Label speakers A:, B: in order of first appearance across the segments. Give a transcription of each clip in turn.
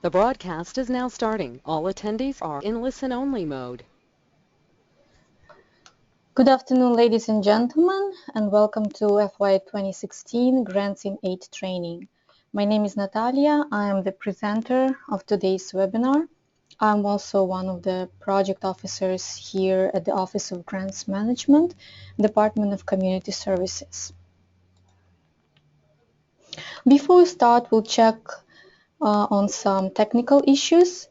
A: The broadcast is now starting. All attendees are in listen-only mode.
B: Good afternoon, ladies and gentlemen, and welcome to FY16 Grants in Aid training. My name is Natalia. I am the presenter of today's webinar. I'm also one of the project officers here at the Office of Grants Management, Department of Community Services. Before we start, we'll check on some technical issues,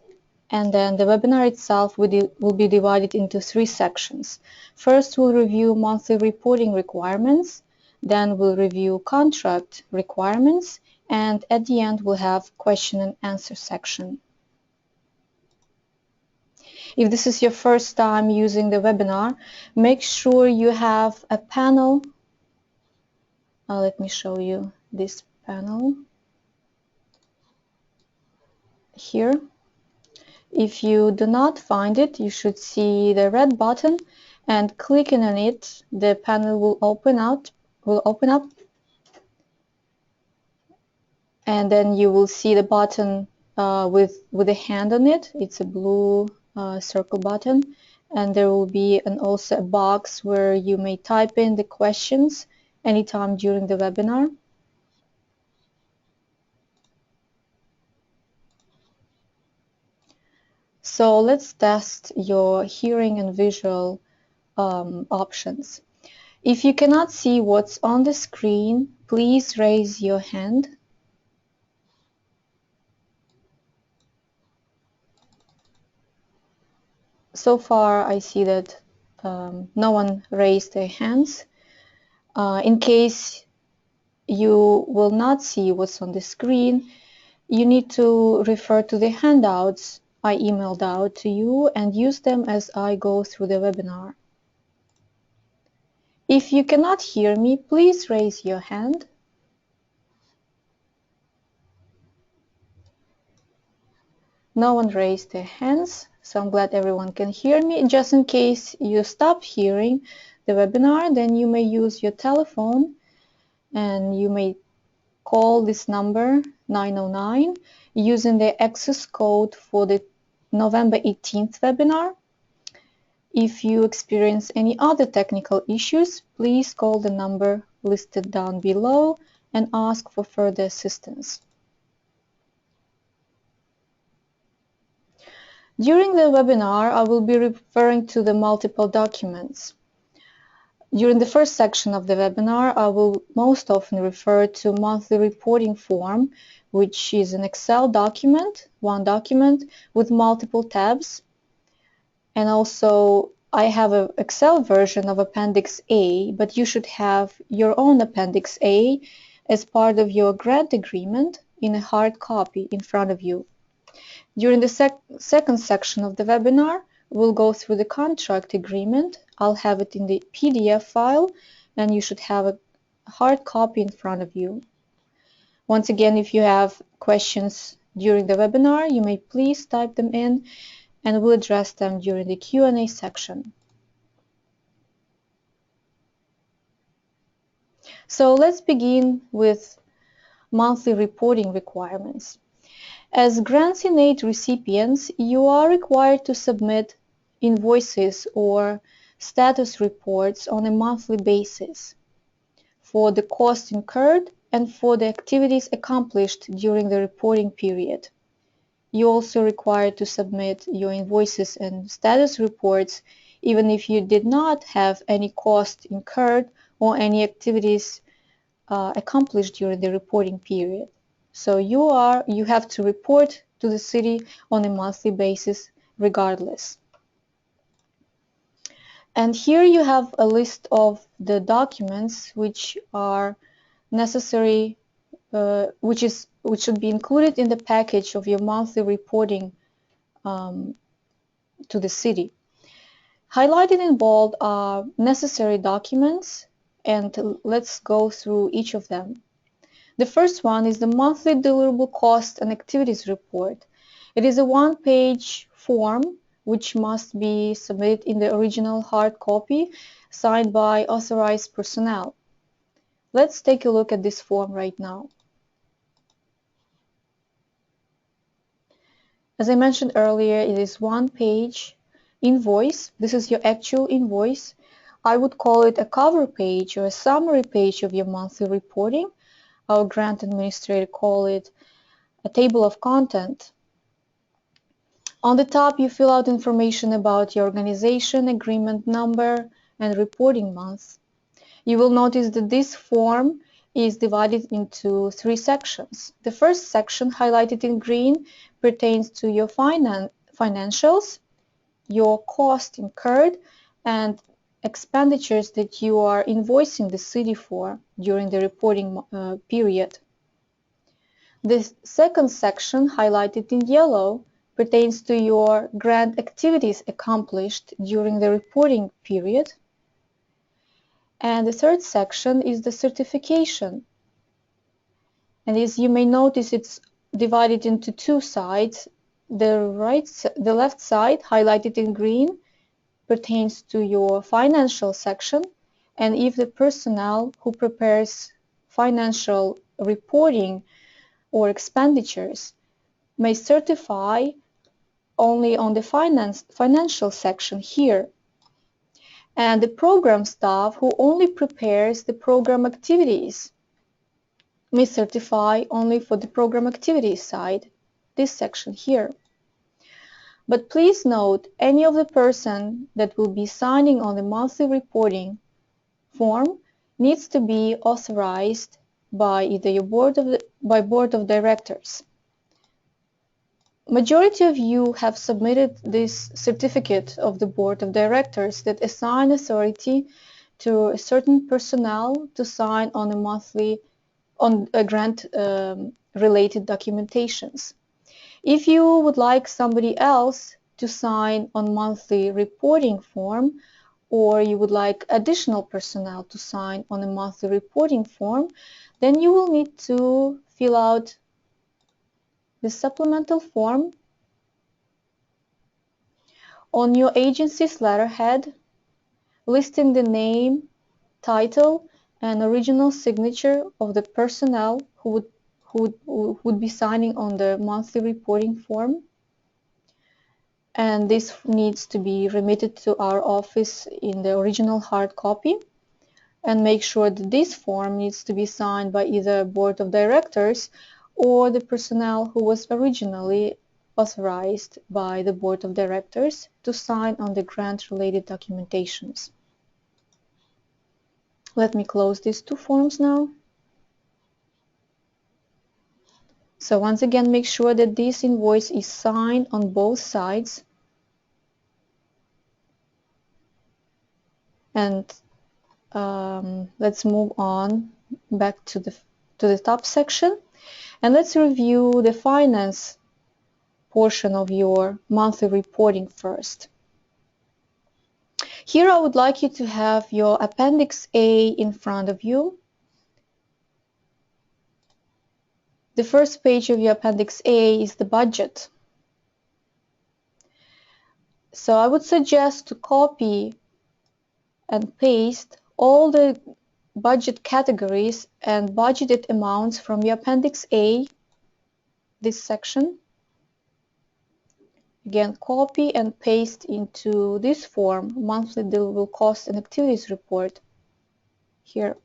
B: and then the webinar itself will be divided into three sections. First, we'll review monthly reporting requirements, then we'll review contract requirements, and at the end we'll have question and answer section. If this is your first time using the webinar, make sure you have a panel. Let me show you this panel here. If you do not find it, you should see the red button, and clicking on it, the panel will open up, and then you will see the button with a hand on it. It's a blue circle button, and there will be also a box where you may type in the questions anytime during the webinar. So let's test your hearing and visual options. If you cannot see what's on the screen, please raise your hand. So far, I see that no one raised their hands. In case you will not see what's on the screen, you need to refer to the handouts I emailed out to you and use them as I go through the webinar. If you cannot hear me, please raise your hand. No one raised their hands, so I'm glad everyone can hear me. Just in case you stop hearing the webinar, then you may use your telephone and you may call this number 909 using the access code for the November 18th webinar. If you experience any other technical issues, please call the number listed down below and ask for further assistance. During the webinar, I will be referring to the multiple documents. During the first section of the webinar, I will most often refer to monthly reporting form, which is an Excel document, one document with multiple tabs. And also, I have an Excel version of Appendix A, but you should have your own Appendix A as part of your grant agreement in a hard copy in front of you. During the second section of the webinar, we'll go through the contract agreement. I'll have it in the PDF file, and you should have a hard copy in front of you. Once again, if you have questions during the webinar, you may please type them in, and we'll address them during the Q&A section. So let's begin with monthly reporting requirements. As grants in aid recipients, you are required to submit invoices or status reports on a monthly basis for the costs incurred and for the activities accomplished during the reporting period. You also required to submit your invoices and status reports even if you did not have any cost incurred or any activities accomplished during the reporting period. So you have to report to the city on a monthly basis regardless. And here you have a list of the documents which are necessary, which should be included in the package of your monthly reporting to the city. Highlighted in bold are necessary documents, and let's go through each of them. The first one is the monthly deliverable cost and activities report. It is a one-page form which must be submitted in the original hard copy signed by authorized personnel. Let's take a look at this form right now. As I mentioned earlier, it is one-page invoice. This is your actual invoice. I would call it a cover page or a summary page of your monthly reporting. Our grant administrator call it a table of content. On the top, you fill out information about your organization, agreement number, and reporting month. You will notice that this form is divided into 3 sections. The first section, highlighted in green, pertains to your financials, your cost incurred, and expenditures that you are invoicing the city for during the reporting period. The second section, highlighted in yellow, pertains to your grant activities accomplished during the reporting period. And the third section is the certification. And as you may notice, it's divided into 2 sides. The left side, highlighted in green, pertains to your financial section. And if the personnel who prepares financial reporting or expenditures may certify only on the financial section here. And the program staff who only prepares the program activities may certify only for the program activities side, this section here. But please note, any of the person that will be signing on the monthly reporting form needs to be authorized by either your board of directors. Majority of you have submitted this certificate of the board of directors that assign authority to a certain personnel to sign on a grant related documentations. If you would like somebody else to sign on monthly reporting form, or you would like additional personnel to sign on a monthly reporting form, then you will need to fill out the supplemental form on your agency's letterhead, listing the name, title, and original signature of the personnel who would be signing on the monthly reporting form. And this needs to be remitted to our office in the original hard copy. And make sure that this form needs to be signed by either board of directors or the personnel who was originally authorized by the board of directors to sign on the grant-related documentations. Let me close these 2 forms now. So once again, make sure that this invoice is signed on both sides. And let's move on back to the top section, and let's review the finance portion of your monthly reporting first. Here I would like you to have your Appendix A in front of you. The first page of your Appendix A is the budget. So I would suggest to copy and paste all the budget categories and budgeted amounts from your Appendix A, this section. Again, copy and paste into this form, monthly deliverable cost and activities report, here.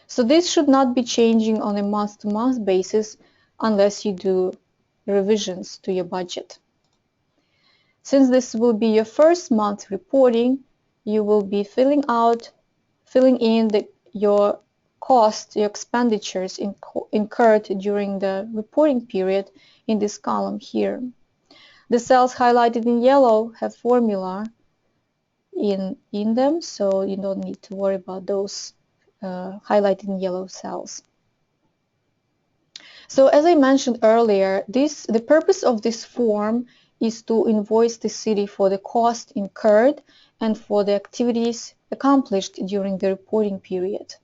B: So this should not be changing on a month-to-month basis unless you do revisions to your budget. Since this will be your first month reporting, you will be filling in your costs, your expenditures incurred during the reporting period in this column here. The cells highlighted in yellow have formula in them, so you don't need to worry about those highlighted in yellow cells. So as I mentioned earlier, the purpose of this form is to invoice the city for the cost incurred and for the activities accomplished during the reporting period.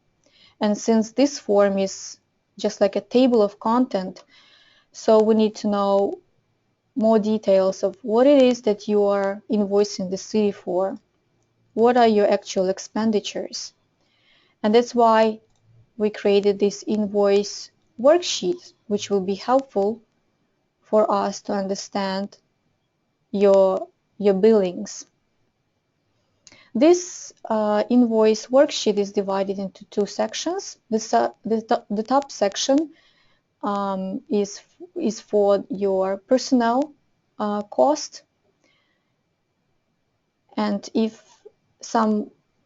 B: And since this form is just like a table of content, so we need to know more details of what it is that you are invoicing the city for. What are your actual expenditures? And that's why we created this invoice worksheet which will be helpful for us to understand your billings. This invoice worksheet is divided into two sections. The top section is for your personnel cost, and if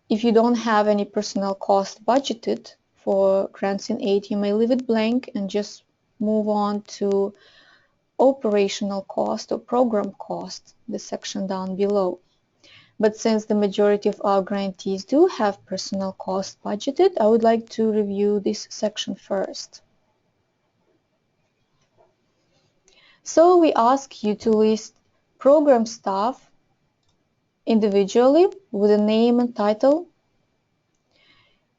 B: you don't have any personnel cost budgeted for grants in aid, you may leave it blank and just move on to operational cost or program cost, the section down below. But since the majority of our grantees do have personnel cost budgeted, I would like to review this section first. So we ask you to list program staff individually with a name and title.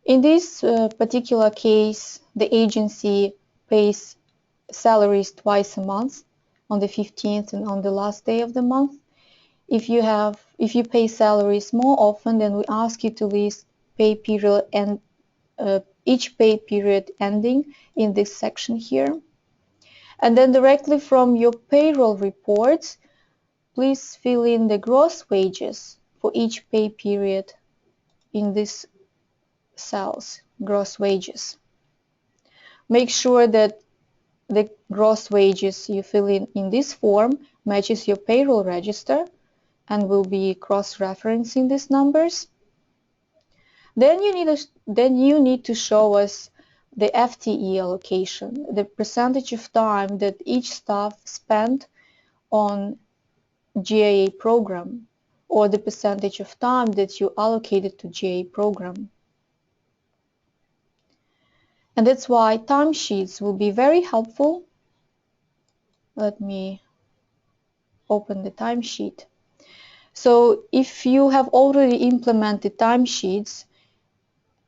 B: In this particular case, the agency pays salaries twice a month, on the 15th and on the last day of the month. If you pay salaries more often, then we ask you to list pay period and each pay period ending in this section here. And then directly from your payroll reports, please fill in the gross wages for each pay period in these cells, gross wages. Make sure that the gross wages you fill in this form matches your payroll register and will be cross-referencing these numbers. Then you need to show us the FTE allocation, the percentage of time that each staff spent on GAA program, or the percentage of time that you allocated to GAA program. And that's why timesheets will be very helpful. Let me open the timesheet. So if you have already implemented timesheets,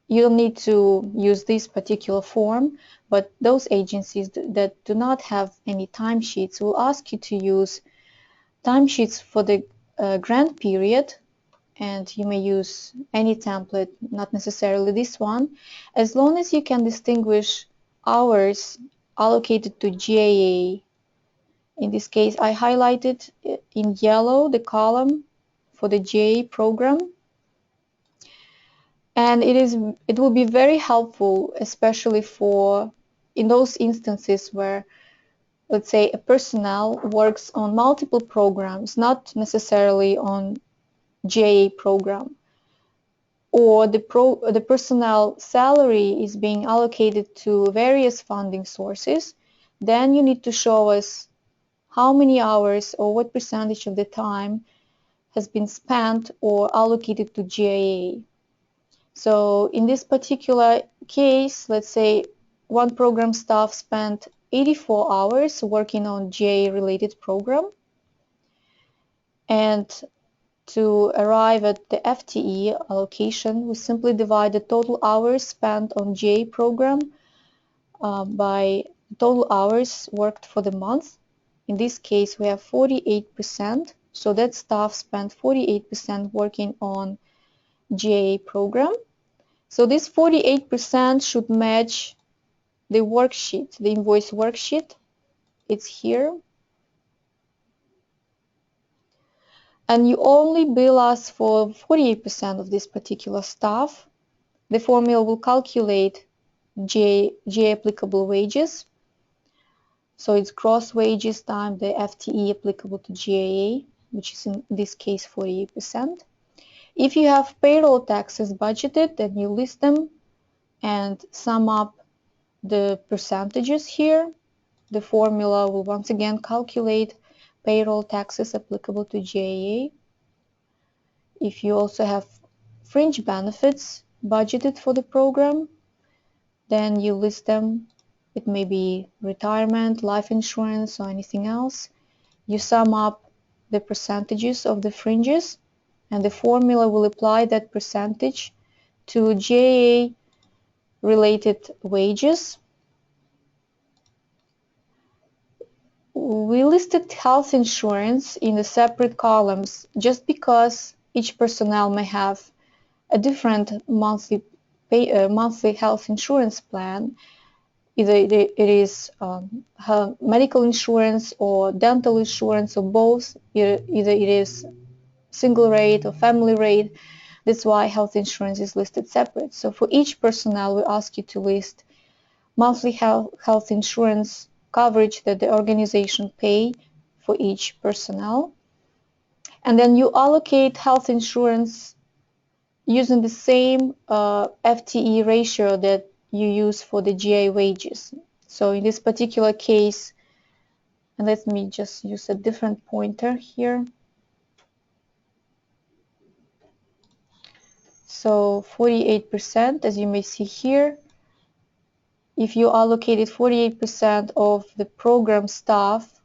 B: you don't need to use this particular form, but those agencies that do not have any timesheets will ask you to use timesheets for the grant period, and you may use any template, not necessarily this one, as long as you can distinguish hours allocated to GAA. In this case, I highlighted in yellow the column for the GAA program. And it will be very helpful, especially in those instances where, let's say, a personnel works on multiple programs, not necessarily on GAA program, or the personnel salary is being allocated to various funding sources. Then you need to show us how many hours or what percentage of the time has been spent or allocated to GAA. So in this particular case, let's say one program staff spent 84 hours working on GAA-related program, and to arrive at the FTE allocation, we simply divide the total hours spent on GAA program by total hours worked for the month. In this case, we have 48%, so that staff spent 48% working on GAA program. So this 48% should match the worksheet, the invoice worksheet. It's here. And you only bill us for 48% of this particular staff. The formula will calculate GAA applicable wages. So it's gross wages times the FTE applicable to GAA, which is in this case 48%. If you have payroll taxes budgeted, then you list them and sum up the percentages here. The formula will once again calculate payroll taxes applicable to GAA. If you also have fringe benefits budgeted for the program, then you list them. It may be retirement, life insurance, or anything else. You sum up the percentages of the fringes, and the formula will apply that percentage to GAA-related wages. We listed health insurance in the separate columns just because each personnel may have a different monthly health insurance plan, Either it is medical insurance or dental insurance or both. Either it is single rate or family rate. That's why health insurance is listed separate. So for each personnel, we ask you to list monthly health insurance coverage that the organization pay for each personnel. And then you allocate health insurance using the same FTE ratio that you use for the GA wages. So in this particular case, and let me just use a different pointer here. So 48%, as you may see here, if you allocated 48% of the program staff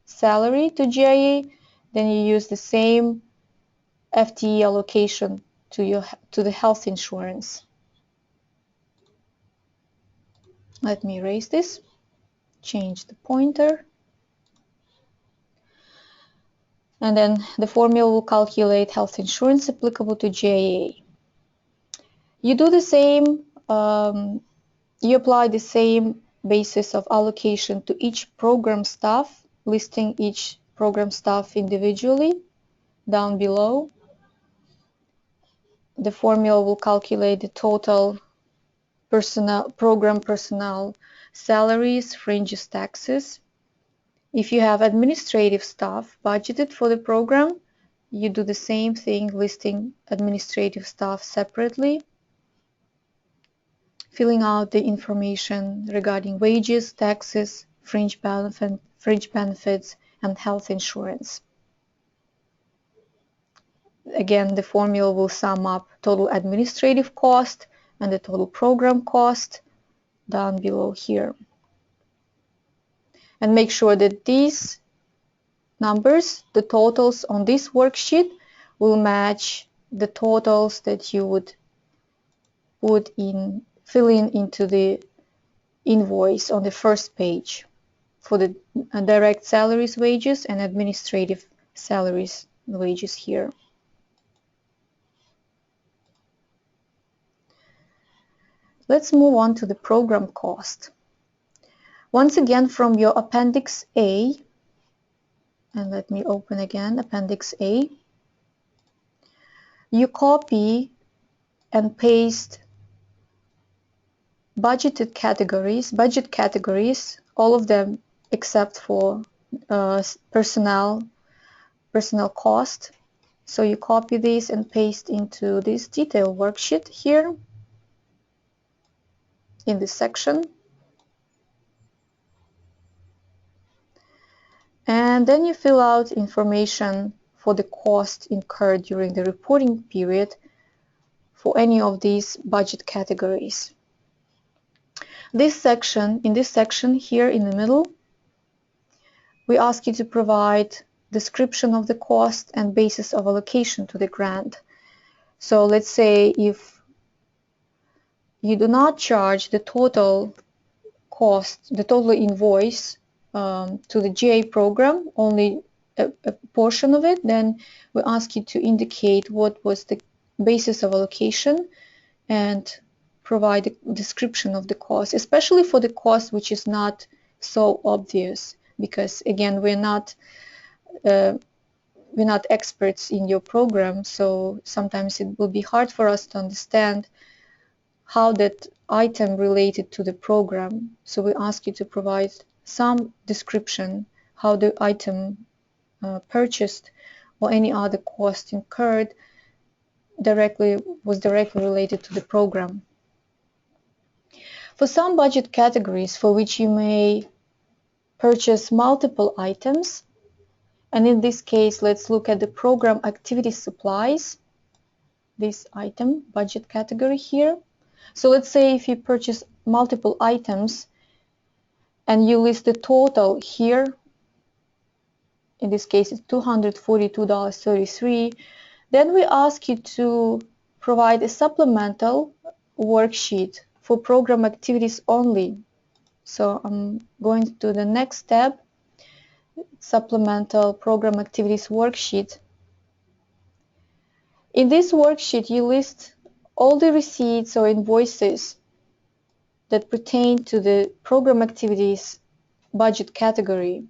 B: salary to GIA, then you use the same FTE allocation to the health insurance. Let me erase this, change the pointer, and then the formula will calculate health insurance applicable to GIA. You do the same, you apply the same basis of allocation to each program staff, listing each program staff individually down below. The formula will calculate the total program personnel salaries, fringes, taxes. If you have administrative staff budgeted for the program, you do the same thing, listing administrative staff separately, filling out the information regarding wages, taxes, fringe benefits, and health insurance. Again, the formula will sum up total administrative cost and the total program cost down below here. And make sure that these numbers, the totals on this worksheet, will match the totals that you would fill in into the invoice on the first page for the direct salaries wages and administrative salaries wages here. Let's move on to the program cost. Once again, from your Appendix A, and let me open again Appendix A, you copy and paste budget categories, all of them except for personnel cost. So you copy these and paste into this detail worksheet here in this section. And then you fill out information for the cost incurred during the reporting period for any of these budget categories. In this section here in the middle, we ask you to provide description of the cost and basis of allocation to the grant. So let's say if you do not charge the total cost, the total invoice to the GA program, only a portion of it, then we ask you to indicate what was the basis of allocation and provide a description of the cost, especially for the cost which is not so obvious, because again, we're not experts in your program, so sometimes it will be hard for us to understand how that item related to the program. So we ask you to provide some description how the item purchased or any other cost incurred was directly related to the program. For some budget categories for which you may purchase multiple items, and in this case let's look at the program activity supplies, this item budget category here. So let's say if you purchase multiple items and you list the total here, in this case it's $242.33, then we ask you to provide a supplemental worksheet for program activities only. So I'm going to the next tab, supplemental program activities worksheet. In this worksheet you list all the receipts or invoices that pertain to the program activities budget category.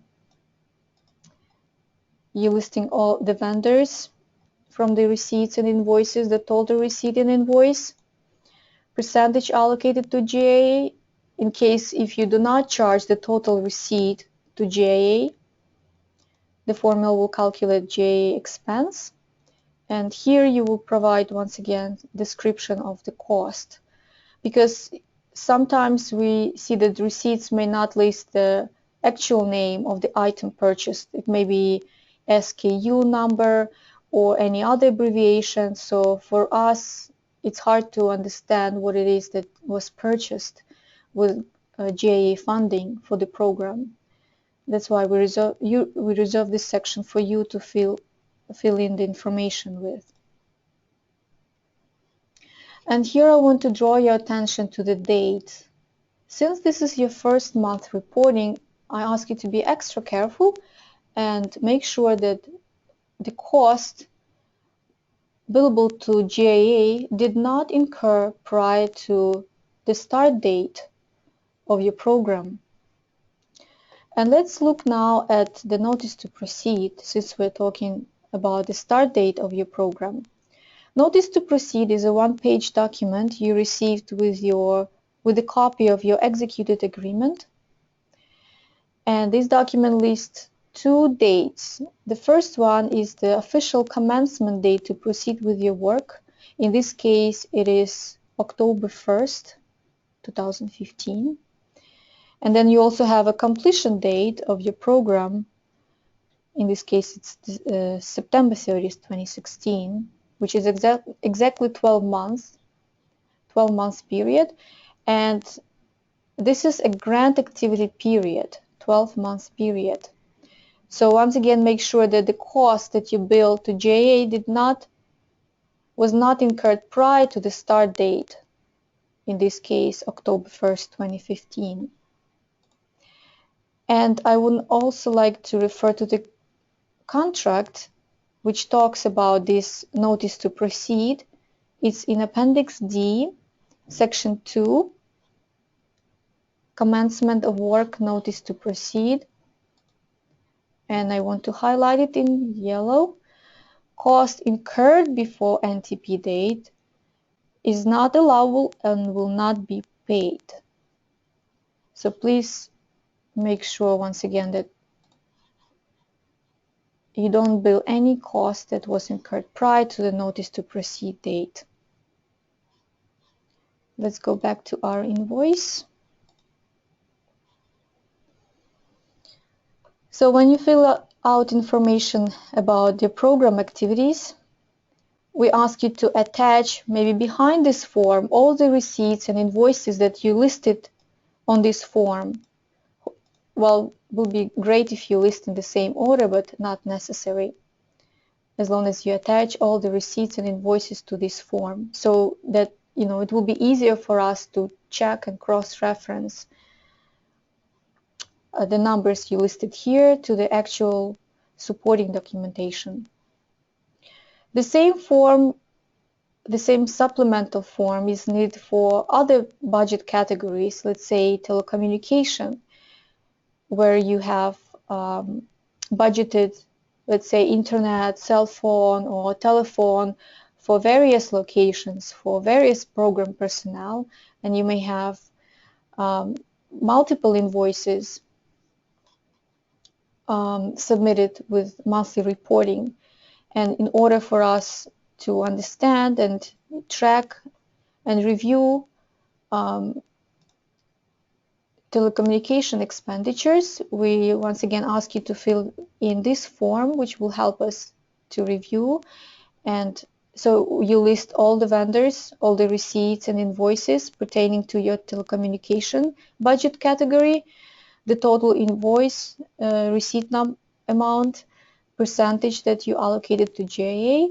B: You're listing all the vendors from the receipts and invoices, the total receipt and invoice, percentage allocated to GAA. In case if you do not charge the total receipt to GAA, the formula will calculate GAA expense. And here you will provide, once again, description of the cost. Because sometimes we see that receipts may not list the actual name of the item purchased. It may be SKU number or any other abbreviation. So for us, it's hard to understand what it is that was purchased with GAA funding for the program. That's why we reserve this section for you to fill in the information with. And here I want to draw your attention to the date. Since this is your first month reporting, I ask you to be extra careful and make sure that the cost billable to GAA did not incur prior to the start date of your program. And let's look now at the notice to proceed, since we're talking about the start date of your program. Notice to proceed is a one-page document you received with a copy of your executed agreement. And this document lists two dates. The first one is the official commencement date to proceed with your work. In this case, it is October 1st, 2015. And then you also have a completion date of your program. In this case, it's September 30th, 2016, which is exactly 12 months period. And this is a grant activity period, 12 months period. So once again, make sure that the cost that you bill to GAA was not incurred prior to the start date, in this case, October 1st, 2015. And I would also like to refer to the contract, which talks about this notice to proceed. It's in Appendix D, Section 2, Commencement of Work Notice to Proceed. And I want to highlight it in yellow. Cost incurred before NTP date is not allowable and will not be paid. So please make sure once again that you don't bill any cost that was incurred prior to the notice to proceed date. Let's go back to our invoice. So when you fill out information about the program activities, we ask you to attach, maybe behind this form, all the receipts and invoices that you listed on this form. Well, it will be great if you list in the same order, but not necessary, as long as you attach all the receipts and invoices to this form, so that it will be easier for us to check and cross-reference the numbers you listed here to the actual supporting documentation. The same form, the same supplemental form is needed for other budget categories, let's say telecommunication, where you have budgeted, let's say, internet, cell phone, or telephone for various locations, for various program personnel, and you may have multiple invoices submitted with monthly reporting. And in order for us to understand and track and review telecommunication expenditures, we once again ask you to fill in this form, which will help us to review. And so you list all the vendors, all the receipts and invoices pertaining to your telecommunication budget category, the total invoice receipt amount, percentage that you allocated to GAA,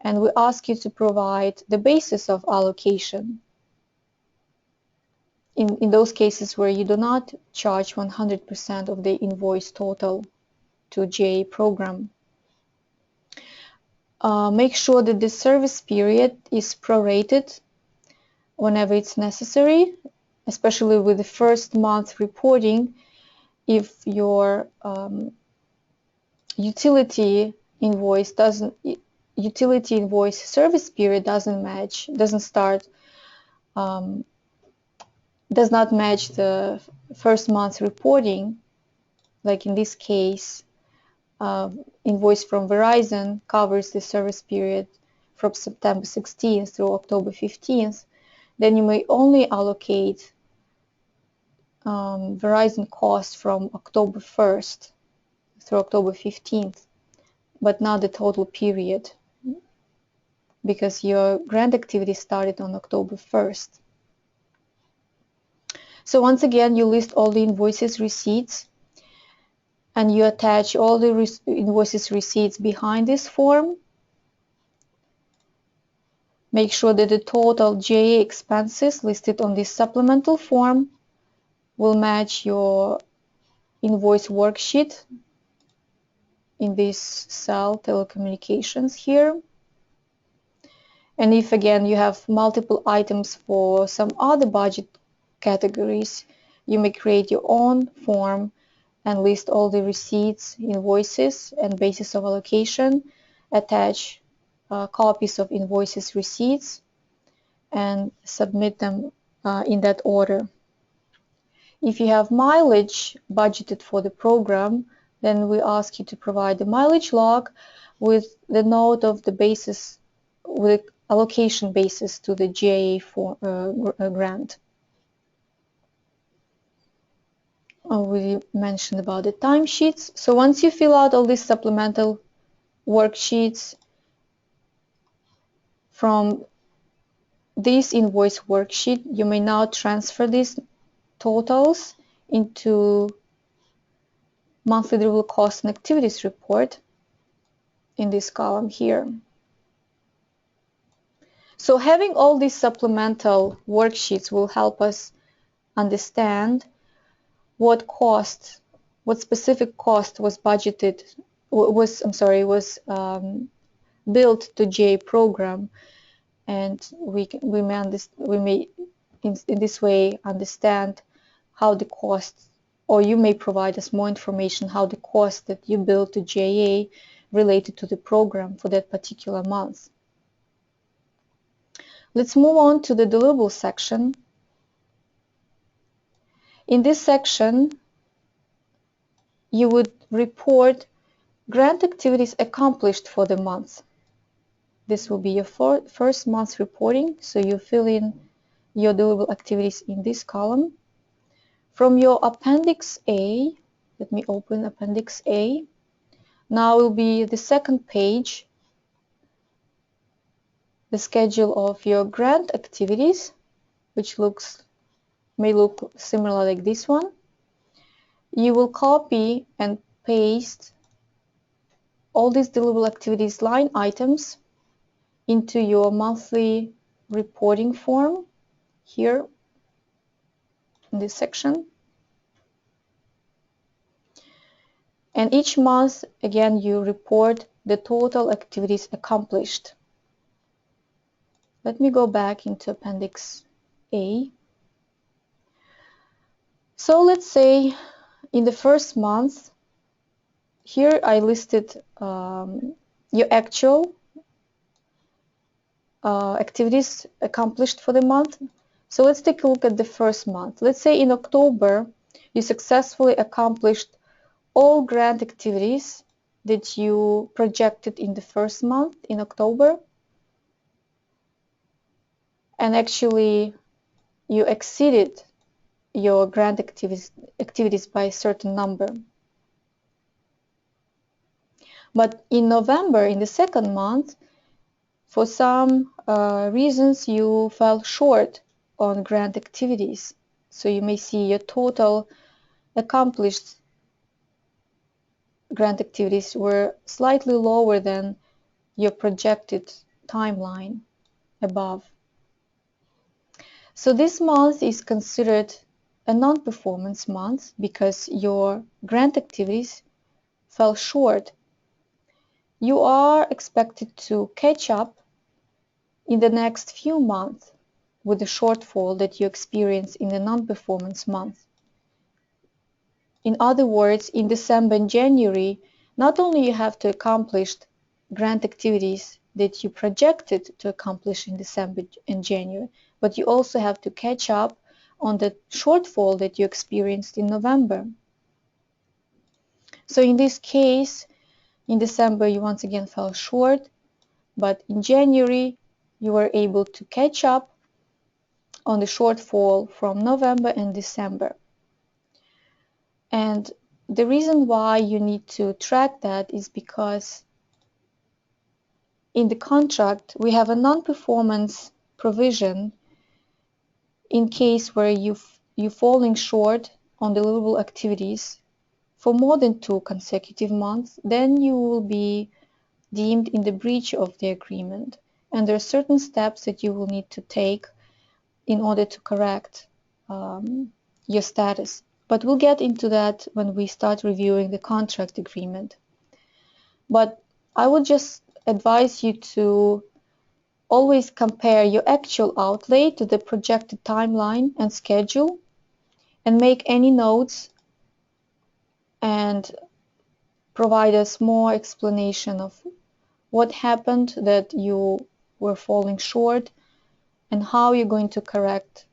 B: and we ask you to provide the basis of allocation in those cases where you do not charge 100% of the invoice total to GAA program. Make sure that the service period is prorated whenever it's necessary, especially with the first month reporting, if your utility invoice service period doesn't match, does not match the first month reporting, like in this case, invoice from Verizon covers the service period from September 16th through October 15th, then you may only allocate Verizon costs from October 1st through October 15th, but not the total period, because your grant activity started on October 1st. So once again, you list all the invoices, receipts, and you attach all the invoices, receipts behind this form. Make sure that the total JA expenses listed on this supplemental form will match your invoice worksheet in this cell, telecommunications here. And if again you have multiple items for some other budget categories, you may create your own form and list all the receipts, invoices, and basis of allocation, attach copies of invoices, receipts, and submit them in that order. If you have mileage budgeted for the program, then we ask you to provide the mileage log with the note of the basis, with allocation basis to the GA grant. We mentioned about the timesheets. So once you fill out all these supplemental worksheets from this invoice worksheet, you may now transfer these totals into monthly deliverable costs and activities report in this column here. So having all these supplemental worksheets will help us understand what specific cost was budgeted, billed to GA program, and we may in this way understand how the cost, or you may provide us more information how the cost that you billed to GA related to the program for that particular month. Let's move on to the deliverable section. In this section, you would report grant activities accomplished for the month. This will be your first month reporting, so you fill in your deliverable activities in this column. From your Appendix A, let me open Appendix A. Now will be the second page, the schedule of your grant activities, which may look similar like this one. You will copy and paste all these deliverable activities line items into your monthly reporting form here in this section. And each month, again, you report the total activities accomplished. Let me go back into Appendix A. So let's say in the first month, here I listed your actual activities accomplished for the month. So let's take a look at the first month. Let's say in October, you successfully accomplished all grant activities that you projected in the first month in October, and actually you exceeded your grant activities by a certain number. But in November, in the second month, for some reasons you fell short on grant activities. So you may see your total accomplished grant activities were slightly lower than your projected timeline above. So this month is considered a non-performance month because your grant activities fell short. You are expected to catch up in the next few months with the shortfall that you experience in the non-performance month. In other words, in December and January, not only you have to accomplish grant activities that you projected to accomplish in December and January, but you also have to catch up on the shortfall that you experienced in November. So in this case, in December you once again fell short, but in January you were able to catch up on the shortfall from November and December. And the reason why you need to track that is because in the contract we have a non-performance provision in case where you're falling short on deliverable activities for more than 2 consecutive months, then you will be deemed in the breach of the agreement. And there are certain steps that you will need to take in order to correct your status. But we'll get into that when we start reviewing the contract agreement. But I would just advise you to always compare your actual outlay to the projected timeline and schedule, and make any notes and provide us more explanation of what happened that you were falling short and how you're going to correct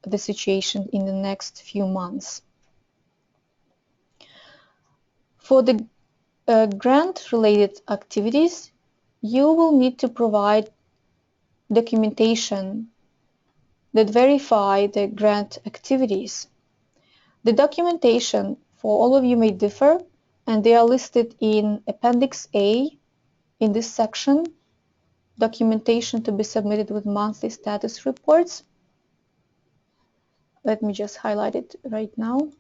B: the situation in the next few months. For the grant-related activities, you will need to provide documentation that verify the grant activities. The documentation for all of you may differ, and they are listed in Appendix A in this section, documentation to be submitted with monthly status reports. Let me just highlight it right now.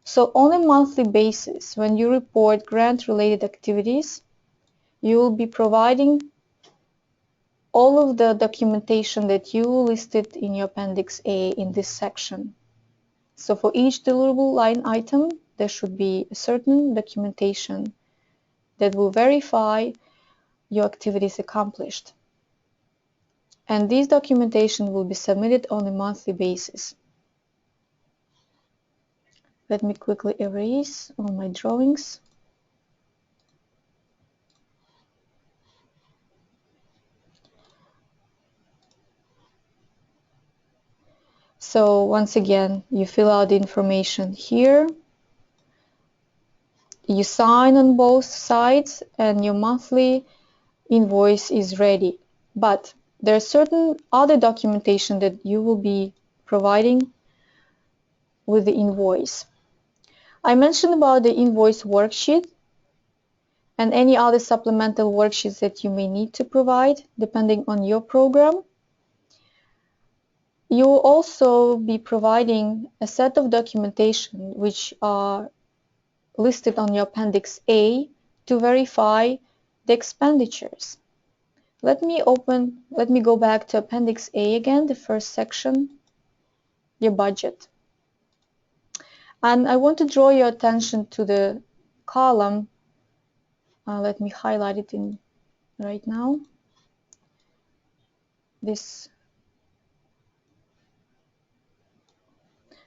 B: So on a monthly basis, when you report grant-related activities, you will be providing all of the documentation that you listed in your Appendix A in this section. So for each deliverable line item, there should be a certain documentation that will verify your activities accomplished. And this documentation will be submitted on a monthly basis. Let me quickly erase all my drawings. So once again, you fill out the information here, you sign on both sides, and your monthly invoice is ready. But there are certain other documentation that you will be providing with the invoice. I mentioned about the invoice worksheet and any other supplemental worksheets that you may need to provide depending on your program. You will also be providing a set of documentation which are listed on your Appendix A to verify the expenditures. Let me go back to Appendix A again, the first section, your budget. And I want to draw your attention to the column. Let me highlight it in right now. This.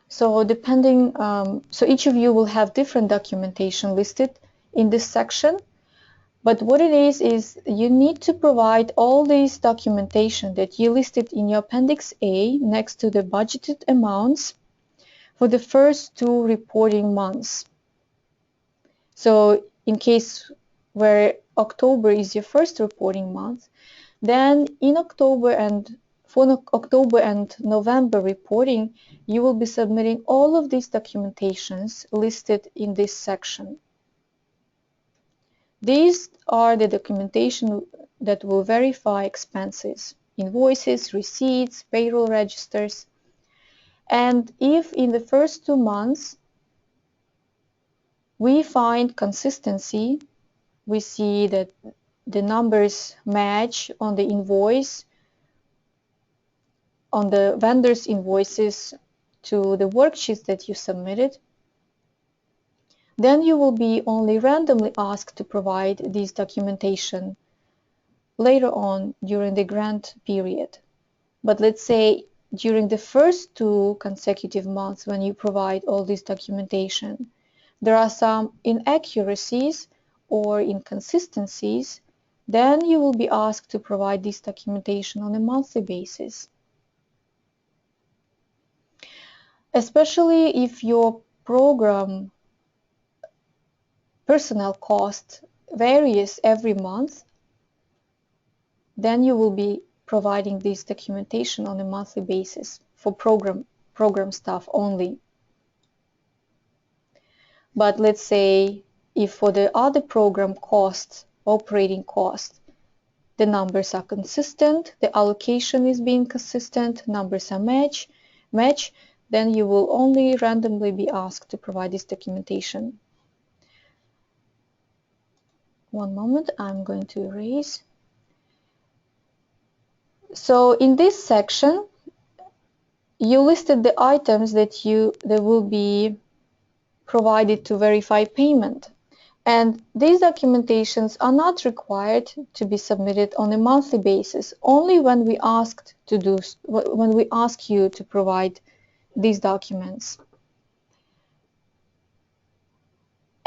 B: So so each of you will have different documentation listed in this section. But what it is you need to provide all this documentation that you listed in your Appendix A next to the budgeted amounts for the first 2 reporting months. So in case where October is your first reporting month, then in for October and November reporting, you will be submitting all of these documentations listed in this section. These are the documentation that will verify expenses, invoices, receipts, payroll registers. And if in the first 2 months we find consistency, we see that the numbers match on the invoice, on the vendor's invoices to the worksheets that you submitted, then you will be only randomly asked to provide this documentation later on during the grant period. But let's say during the first 2 consecutive months when you provide all this documentation, there are some inaccuracies or inconsistencies, then you will be asked to provide this documentation on a monthly basis. Especially if your program personnel cost varies every month, then you will be providing this documentation on a monthly basis for program staff only. But let's say if for the other program costs, operating costs, the numbers are consistent, the allocation is being consistent, numbers are match, then you will only randomly be asked to provide this documentation. One moment, I'm going to erase. So in this section, you listed the items that will be provided to verify payment. And these documentations are not required to be submitted on a monthly basis, only when we ask you to provide these documents.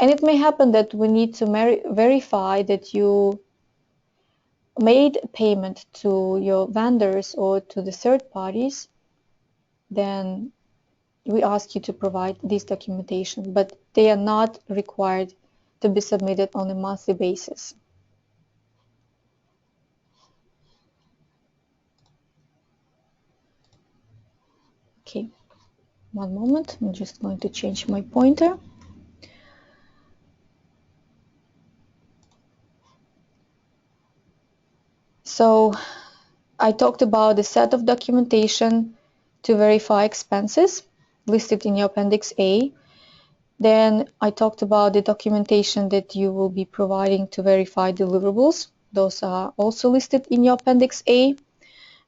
B: And it may happen that we need to verify that you made payment to your vendors or to the third parties, then we ask you to provide this documentation, but they are not required to be submitted on a monthly basis. Okay, one moment, I'm just going to change my pointer. So I talked about the set of documentation to verify expenses listed in your Appendix A. Then I talked about the documentation that you will be providing to verify deliverables. Those are also listed in your Appendix A.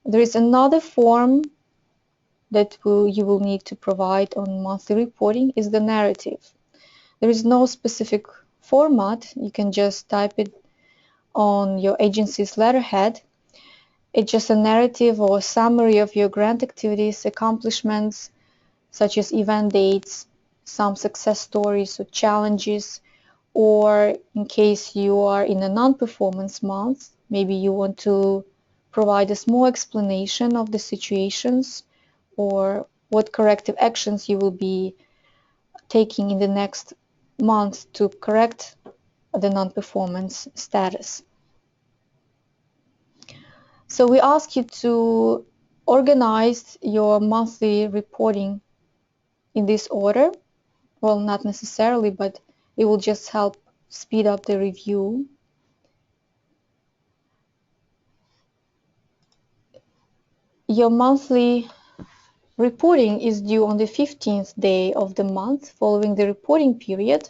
B: There is another form that you will need to provide on monthly reporting is the narrative. There is no specific format. You can just type it on your agency's letterhead. It's just a narrative or a summary of your grant activities, accomplishments, such as event dates, some success stories or challenges, or in case you are in a non-performance month, maybe you want to provide a small explanation of the situations or what corrective actions you will be taking in the next month to correct the non-performance status. So we ask you to organize your monthly reporting in this order. Well, not necessarily, but it will just help speed up the review. Your monthly reporting is due on the 15th day of the month following the reporting period.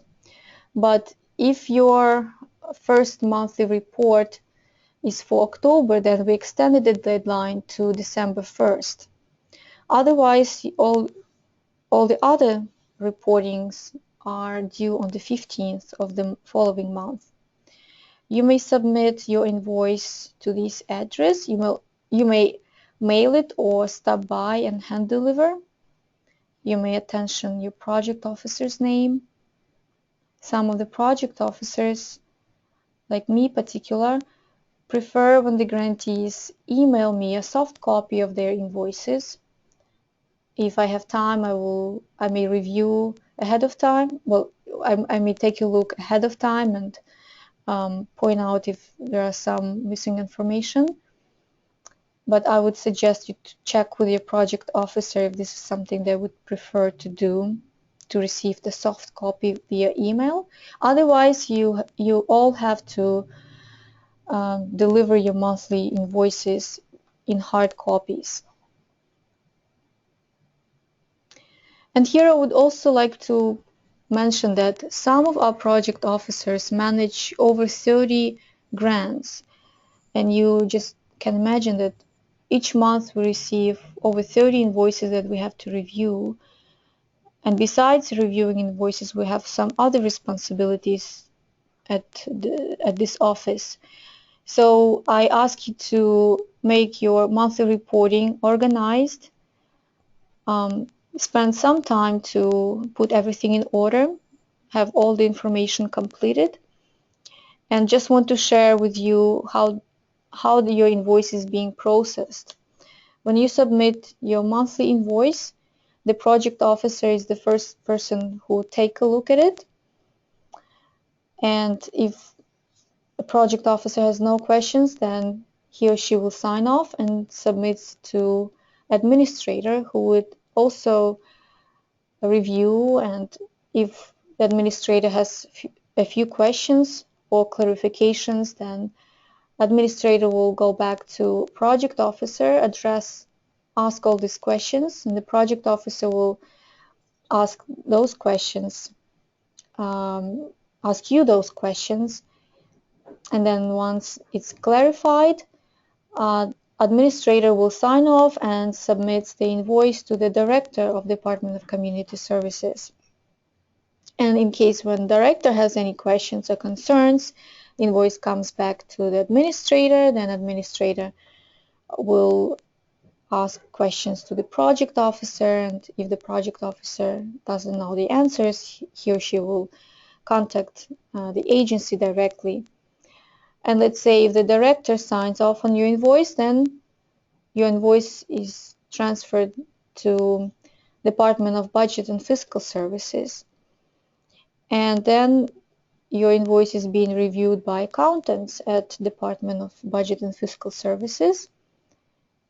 B: But if your first monthly report is for October, then we extended the deadline to December 1st. Otherwise, all the other reportings are due on the 15th of the following month. You may submit your invoice to this address. You may mail it or stop by and hand deliver. You may attention your project officer's name. Some of the project officers, like me particular, prefer when the grantees email me a soft copy of their invoices. If I have time, I may review ahead of time. Well, I may take a look ahead of time and point out if there are some missing information. But I would suggest you to check with your project officer if this is something they would prefer to do, to receive the soft copy via email. Otherwise, you all have to deliver your monthly invoices in hard copies. And here I would also like to mention that some of our project officers manage over 30 grants, and you just can imagine that each month we receive over 30 invoices that we have to review. And besides reviewing invoices, we have some other responsibilities at this office. So I ask you to make your monthly reporting organized, spend some time to put everything in order, have all the information completed, and just want to share with you how your invoice is being processed. When you submit your monthly invoice, the project officer is the first person who will take a look at it, and if the project officer has no questions, then he or she will sign off and submits to administrator, who would also review, and if the administrator has a few questions or clarifications, then administrator will go back to project officer, ask all these questions, and the project officer will ask those questions, ask you those questions, and then once it's clarified, uh, administrator will sign off and submits the invoice to the director of Department of Community Services. And in case when director has any questions or concerns, invoice comes back to the administrator, then administrator will ask questions to the project officer, and if the project officer doesn't know the answers, he or she will contact the agency directly. And let's say if the director signs off on your invoice, then your invoice is transferred to Department of Budget and Fiscal Services. And then your invoice is being reviewed by accountants at Department of Budget and Fiscal Services.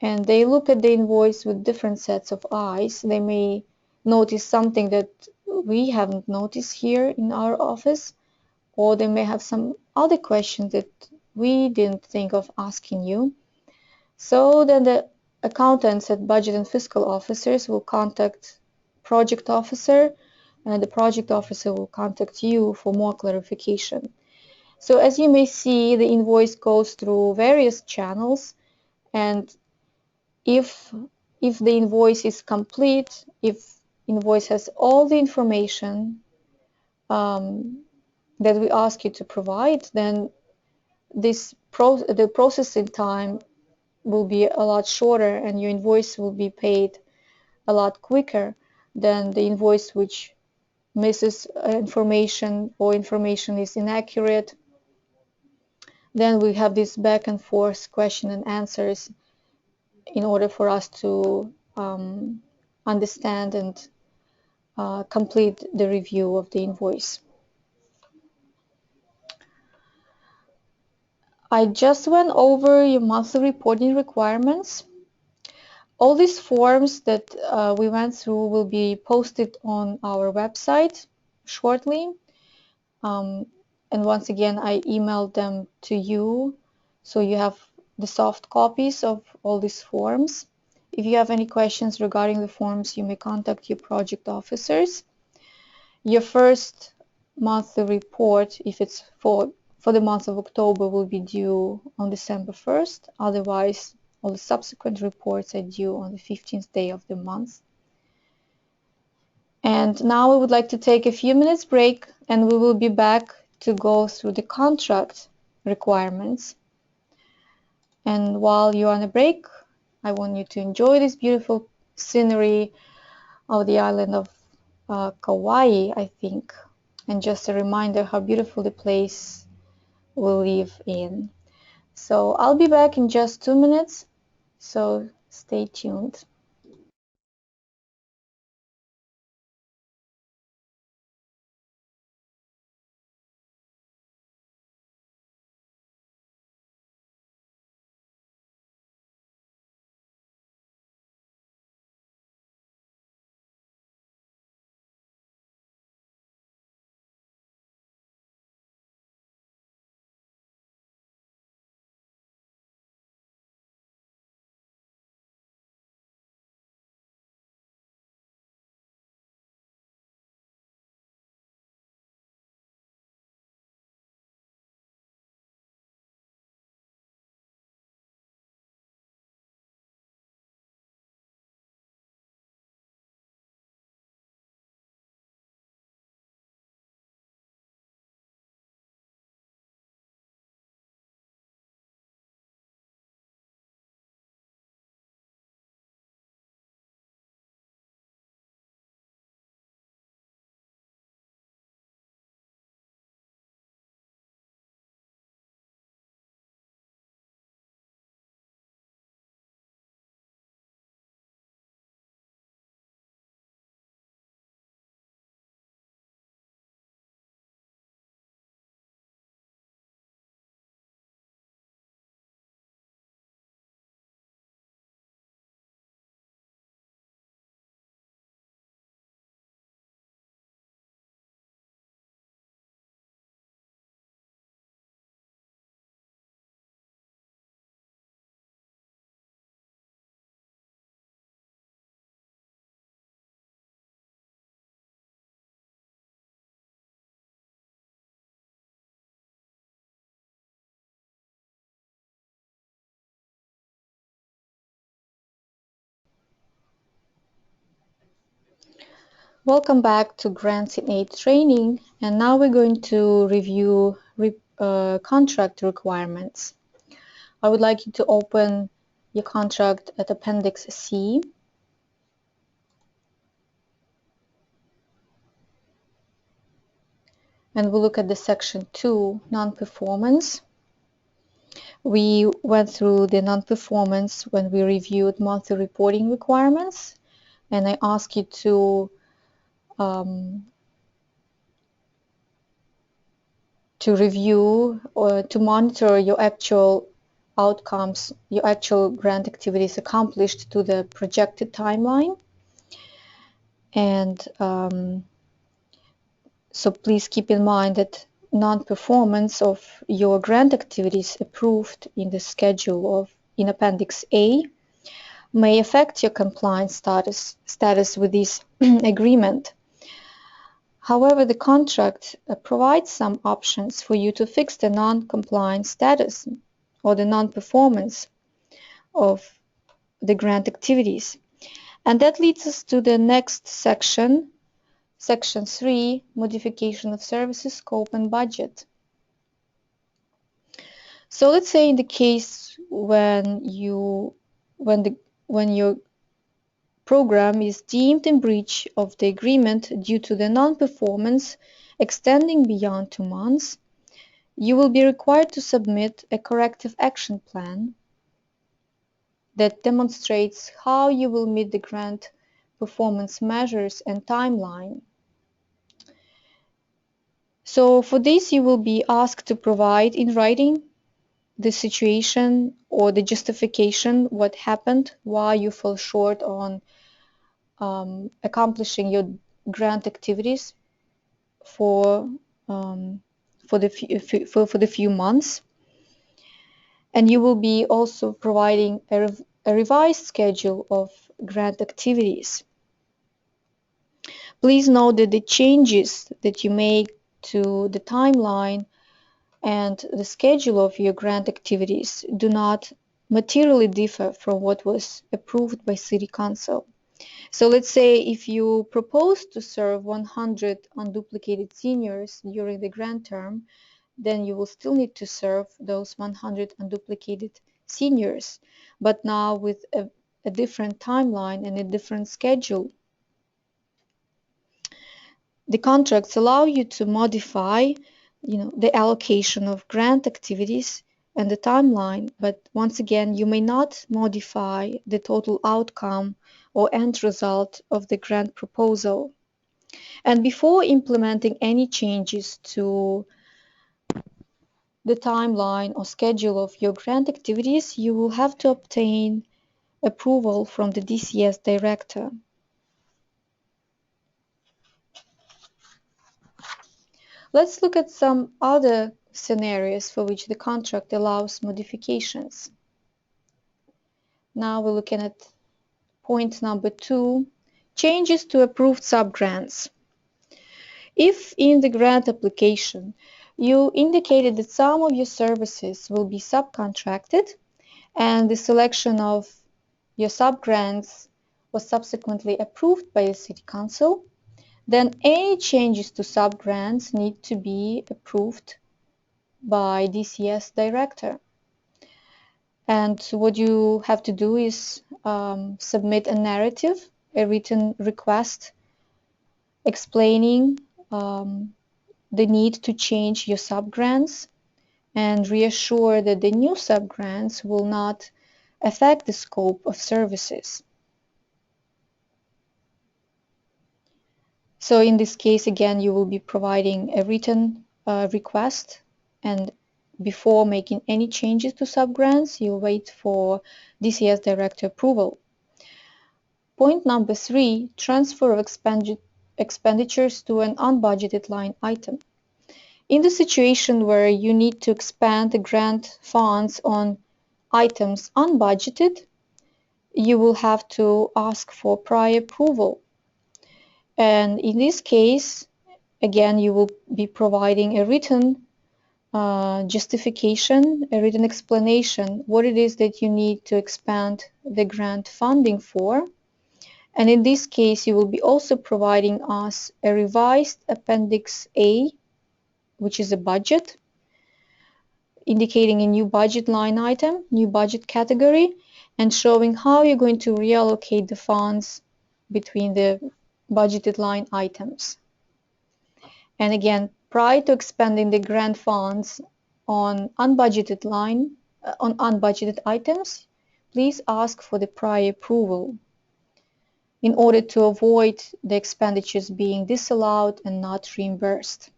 B: And they look at the invoice with different sets of eyes. They may notice something that we haven't noticed here in our office, or they may have some other questions that we didn't think of asking you. So then the accountants at budget and fiscal officers will contact project officer, and the project officer will contact you for more clarification. So as you may see, the invoice goes through various channels, and if the invoice is complete, if invoice has all the information that we ask you to provide, then the processing time will be a lot shorter, and your invoice will be paid a lot quicker than the invoice which misses information or information is inaccurate. Then we have this back and forth question and answers in order for us to understand and complete the review of the invoice. I just went over your monthly reporting requirements. All these forms that we went through will be posted on our website shortly. And once again, I emailed them to you, so you have the soft copies of all these forms. If you have any questions regarding the forms, you may contact your project officers. Your first monthly report, if it's for the month of October, will be due on December 1st. Otherwise, all the subsequent reports are due on the 15th day of the month. And now we would like to take a few minutes break, and we will be back to go through the contract requirements. And while you're on a break, I want you to enjoy this beautiful scenery of the island of Kauai, I think. And just a reminder how beautiful the place we live in. So I'll be back in just 2 minutes, so stay tuned. Welcome back to Grants in Aid training, and now we're going to review contract requirements. I would like you to open your contract at Appendix C. And we'll look at the Section 2, Non-Performance. We went through the non-performance when we reviewed monthly reporting requirements, and I asked you to review or to monitor your actual outcomes, your actual grant activities accomplished to the projected timeline. And so please keep in mind that non-performance of your grant activities approved in the schedule in Appendix A may affect your compliance status with this agreement. However, the contract provides some options for you to fix the non-compliance status or the non-performance of the grant activities. And that leads us to the next section, Section 3, Modification of Services, Scope and Budget. So let's say in the case when your program is deemed in breach of the agreement due to the non-performance extending beyond 2 months, you will be required to submit a corrective action plan that demonstrates how you will meet the grant performance measures and timeline. So for this, you will be asked to provide in writing the situation or the justification, what happened, why you fell short on accomplishing your grant activities for the few months. And you will be also providing a revised schedule of grant activities. Please note that the changes that you make to the timeline and the schedule of your grant activities do not materially differ from what was approved by City Council. So let's say if you propose to serve 100 unduplicated seniors during the grant term, then you will still need to serve those 100 unduplicated seniors, but now with a different timeline and a different schedule. The contracts allow you to modify, the allocation of grant activities and the timeline, but once again, you may not modify the total outcome or end result of the grant proposal. And before implementing any changes to the timeline or schedule of your grant activities, you will have to obtain approval from the DCS director. Let's look at some other scenarios for which the contract allows modifications. Now we're looking at point number 2, changes to approved subgrants. If in the grant application you indicated that some of your services will be subcontracted and the selection of your subgrants was subsequently approved by the City Council, then any changes to subgrants need to be approved by DCS director. And what you have to do is submit a narrative, a written request explaining the need to change your subgrants and reassure that the new subgrants will not affect the scope of services. So in this case, again, you will be providing a written request, and before making any changes to subgrants, you'll wait for DCS director approval. Point number 3, transfer of expenditures to an unbudgeted line item. In the situation where you need to expand the grant funds on items unbudgeted, you will have to ask for prior approval. And in this case, again, you will be providing a written justification, a written explanation, what it is that you need to expand the grant funding for. And in this case, you will be also providing us a revised Appendix A, which is a budget, indicating a new budget line item, new budget category, and showing how you're going to reallocate the funds between the budgeted line items. And again, prior to expending the grant funds on unbudgeted items, please ask for the prior approval in order to avoid the expenditures being disallowed and not reimbursed.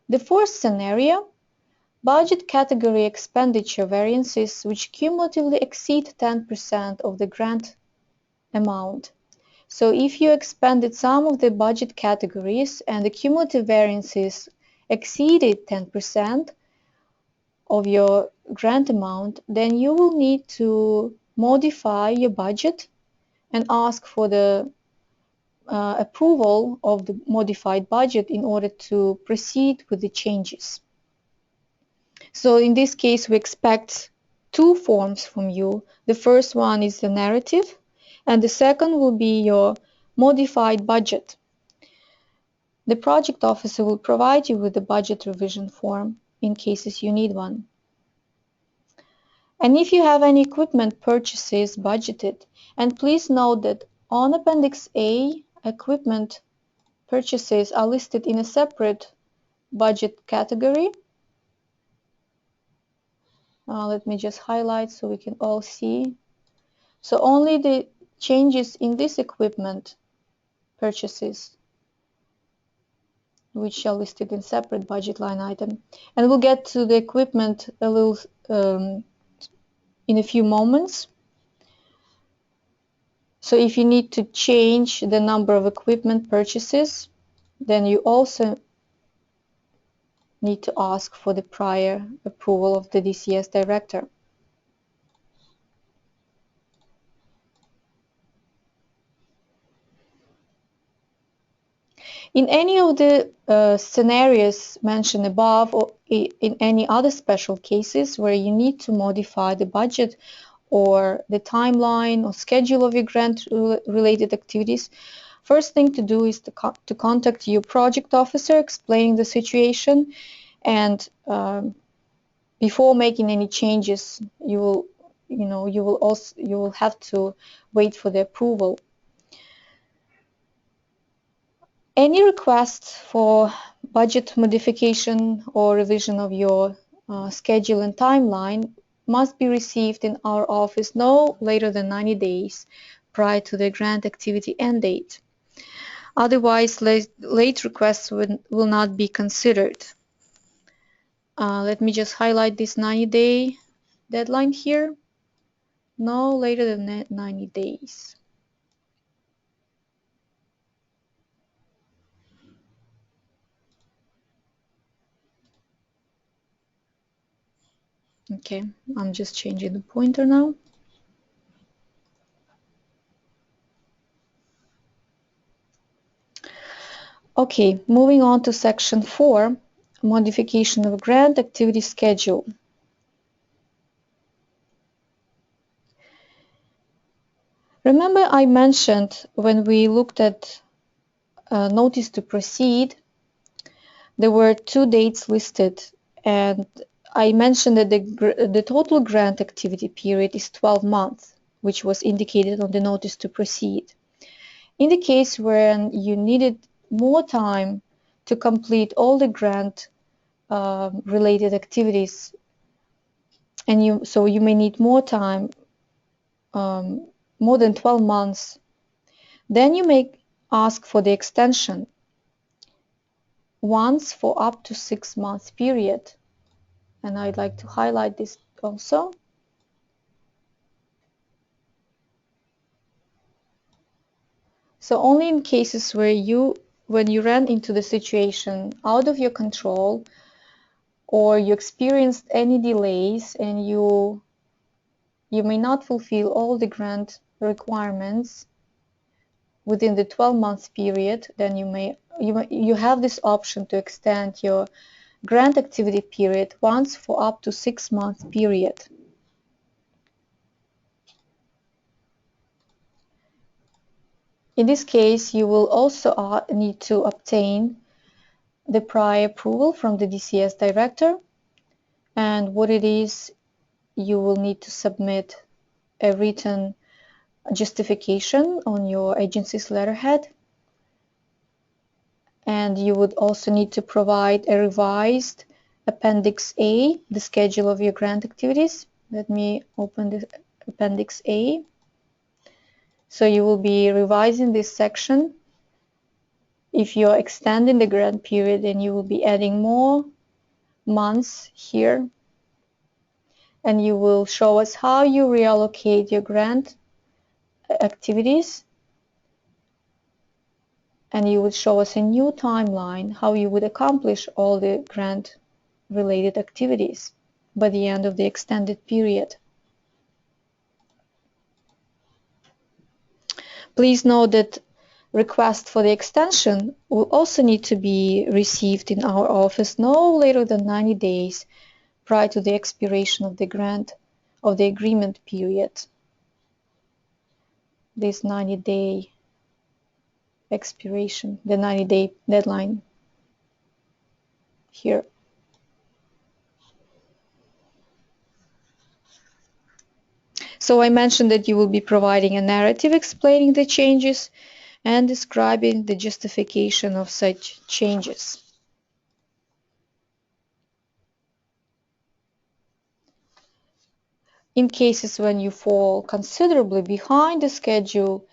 B: The fourth scenario, budget category expenditure variances which cumulatively exceed 10% of the grant amount. So if you expended some of the budget categories and the cumulative variances exceeded 10% of your grant amount, then you will need to modify your budget and ask for the approval of the modified budget in order to proceed with the changes. So in this case, we expect two forms from you. The first one is the narrative, and the second will be your modified budget. The project officer will provide you with the budget revision form in cases you need one. And if you have any equipment purchases budgeted, and please note that on Appendix A, equipment purchases are listed in a separate budget category. Let me just highlight so we can all see. So only the changes in this equipment purchases, which are listed in separate budget line item. And we'll get to the equipment a little in a few moments. So if you need to change the number of equipment purchases, then you also need to ask for the prior approval of the DCS director. In any of the scenarios mentioned above, or in any other special cases where you need to modify the budget or the timeline or schedule of your grant-related activities, first thing to do is to contact your project officer, explaining the situation, and before making any changes, you will have to wait for the approval. Any request for budget modification or revision of your schedule and timeline must be received in our office no later than 90 days prior to the grant activity end date. Otherwise, late requests will not be considered. Let me just highlight this 90-day deadline here. No later than 90 days. Okay, I'm just changing the pointer now. Okay, moving on to section 4, modification of grant activity schedule. Remember I mentioned when we looked at notice to proceed, there were two dates listed, and I mentioned that the total grant activity period is 12 months, which was indicated on the notice to proceed. In the case where you needed more time to complete all the grant related activities, and so you may need more time, more than 12 months, then you may ask for the extension once for up to 6 months period. And I'd like to highlight this also. So only in cases where when you ran into the situation out of your control, or you experienced any delays and you may not fulfill all the grant requirements within the 12 months period, then you have this option to extend your grant activity period once for up to 6 months period. In this case, you will also need to obtain the prior approval from the DCS director, and what it is, you will need to submit a written justification on your agency's letterhead, and you would also need to provide a revised Appendix A, the schedule of your grant activities. Let me open the Appendix A. So you will be revising this section. If you're extending the grant period, then you will be adding more months here, and you will show us how you reallocate your grant activities, and you would show us a new timeline how you would accomplish all the grant related activities by the end of the extended period. Please note that request for the extension will also need to be received in our office no later than 90 days prior to the expiration of the grant of the agreement period. This 90-day expiration, the 90-day deadline here. So I mentioned that you will be providing a narrative explaining the changes and describing the justification of such changes. In cases when you fall considerably behind the schedule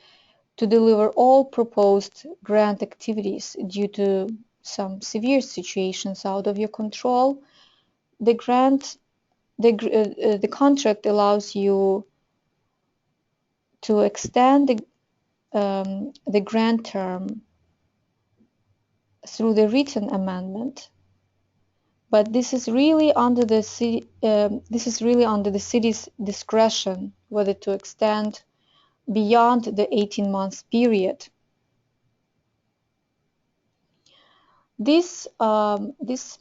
B: to deliver all proposed grant activities due to some severe situations out of your control, the contract allows you to extend the grant term through the written amendment, but this is really under the city's discretion whether to extend beyond the 18-month period. This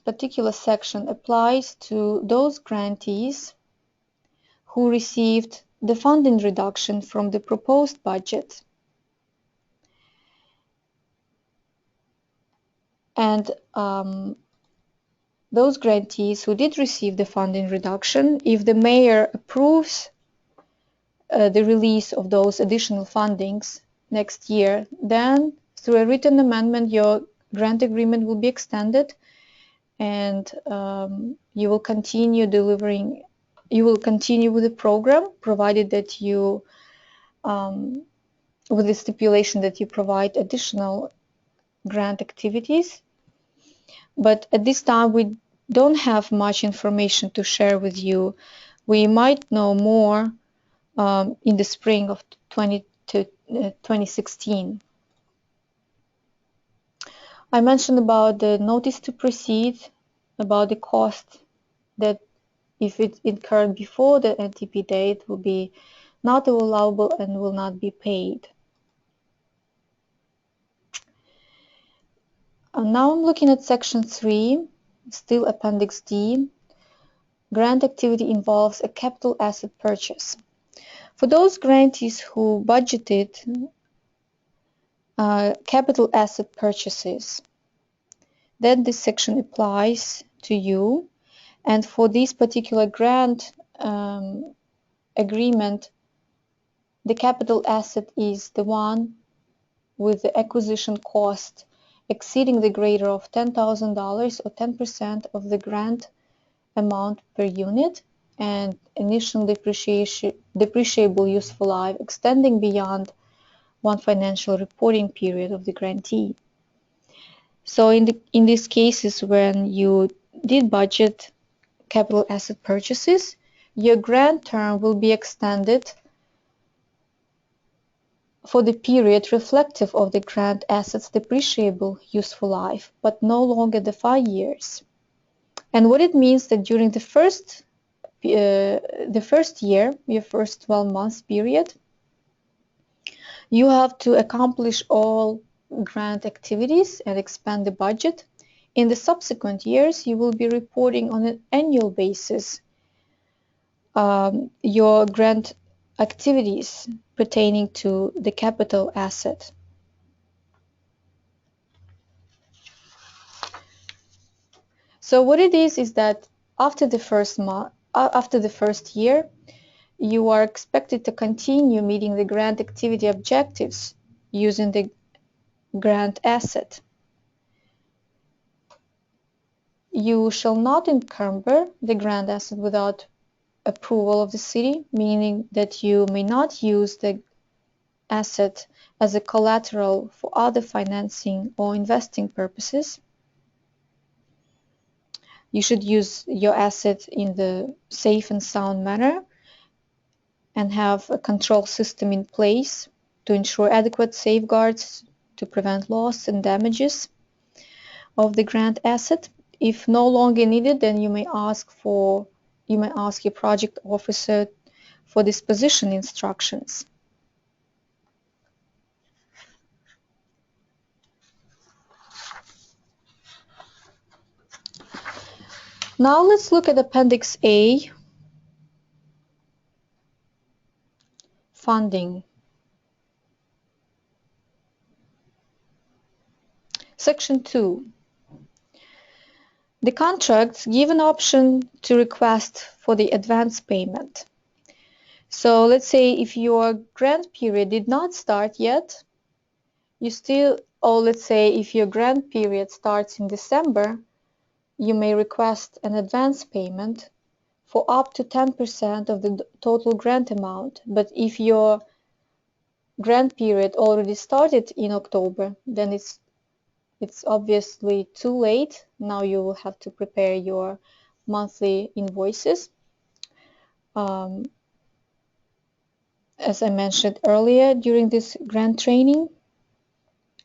B: particular section applies to those grantees who received the funding reduction from the proposed budget. And those grantees who did receive the funding reduction, if the mayor approves the release of those additional fundings next year, then through a written amendment, your grant agreement will be extended, and you will continue delivering. You will continue with the program, provided that you, with the stipulation that you provide additional grant activities. But at this time, we don't have much information to share with you. We might know more in the spring of 2016. I mentioned about the notice to proceed, about the cost that if it incurred before the NTP date will be not allowable and will not be paid. And now I'm looking at section 3, still appendix D. Grant activity involves a capital asset purchase. For those grantees who budgeted capital asset purchases, then this section applies to you. And for this particular grant agreement, the capital asset is the one with the acquisition cost exceeding the greater of $10,000 or 10% of the grant amount per unit, and initial depreciable useful life extending beyond one financial reporting period of the grantee. So in these cases, when you did budget capital asset purchases, your grant term will be extended for the period reflective of the grant asset's depreciable useful life, but no longer the 5 years. And what it means that during the first year, your first 12 months period, you have to accomplish all grant activities and expand the budget. In the subsequent years, you will be reporting on an annual basis your grant activities pertaining to the capital asset. So what it is that after the first year, you are expected to continue meeting the grant activity objectives using the grant asset. You shall not encumber the grant asset without approval of the city, meaning that you may not use the asset as a collateral for other financing or investing purposes. You should use your asset in the safe and sound manner and have a control system in place to ensure adequate safeguards to prevent loss and damages of the grant asset. If no longer needed, then you may ask your project officer for disposition instructions. Now let's look at Appendix A, funding. Section 2. The contracts give an option to request for the advance payment. So let's say if your grant period did not start yet, or let's say if your grant period starts in December, you may request an advance payment for up to 10% of the total grant amount. But if your grant period already started in October, then it's obviously too late. Now you will have to prepare your monthly invoices. As I mentioned earlier during this grant training.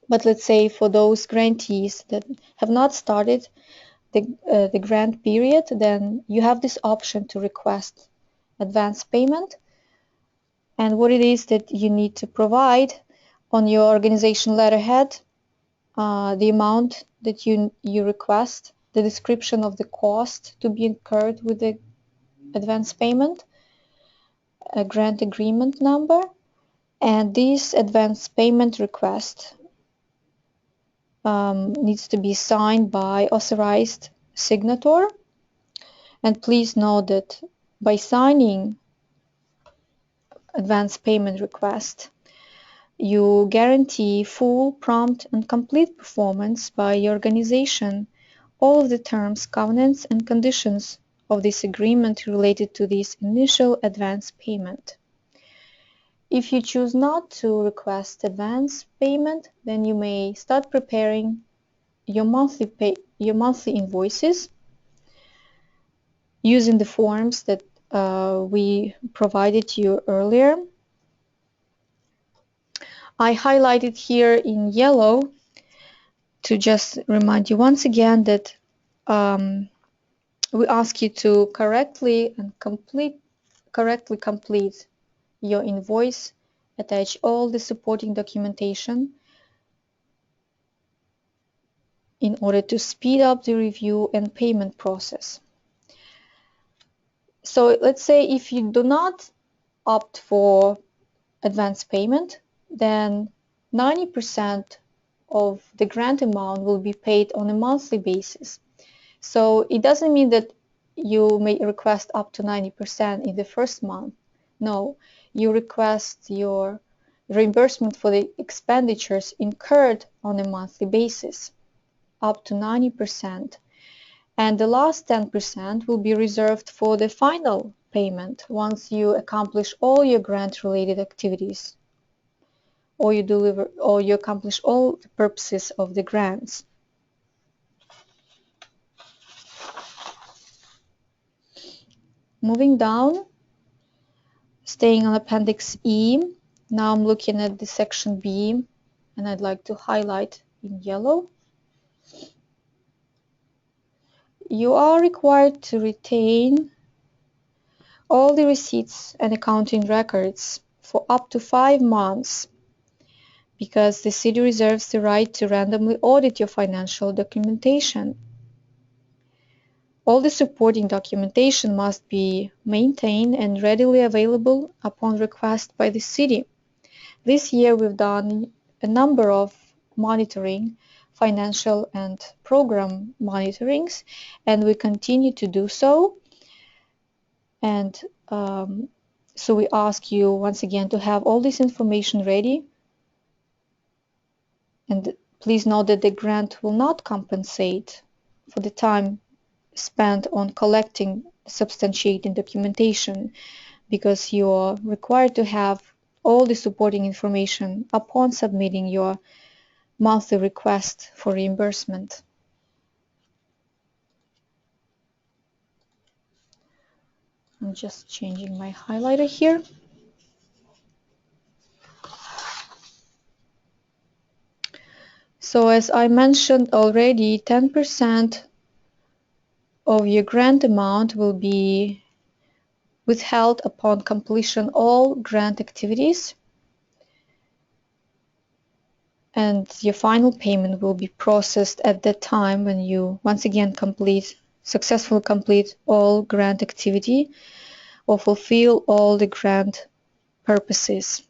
B: But let's say for those grantees that have not started the grant period, then you have this option to request advance payment. And what it is that you need to provide on your organization letterhead, the amount that you request, the description of the cost to be incurred with the advance payment, a grant agreement number, and this advance payment request needs to be signed by authorized signator. And please note that by signing advance payment request, you guarantee full, prompt, and complete performance by your organization all of the terms, covenants, and conditions of this agreement related to this initial advance payment. If you choose not to request advance payment, then you may start preparing your monthly invoices using the forms that we provided you earlier. I highlighted here in yellow to just remind you once again that we ask you to correctly complete your invoice, attach all the supporting documentation in order to speed up the review and payment process. So let's say if you do not opt for advance payment, then 90% of the grant amount will be paid on a monthly basis. So it doesn't mean that you may request up to 90% in the first month. No, you request your reimbursement for the expenditures incurred on a monthly basis, up to 90%. And the last 10% will be reserved for the final payment once you accomplish all your grant-related activities, or you accomplish all the purposes of the grants. Moving down, staying on Appendix E, now I'm looking at the Section B, and I'd like to highlight in yellow. You are required to retain all the receipts and accounting records for up to 5 months, because the city reserves the right to randomly audit your financial documentation. All the supporting documentation must be maintained and readily available upon request by the city. This year we've done a number of monitoring financial and program monitorings, and we continue to do so. And so we ask you once again to have all this information ready. And please note that the grant will not compensate for the time spent on collecting substantiating documentation, because you are required to have all the supporting information upon submitting your monthly request for reimbursement. I'm just changing my highlighter here. So as I mentioned already, 10% of your grant amount will be withheld upon completion all grant activities, and your final payment will be processed at that time when you once again successfully complete all grant activity or fulfill all the grant purposes.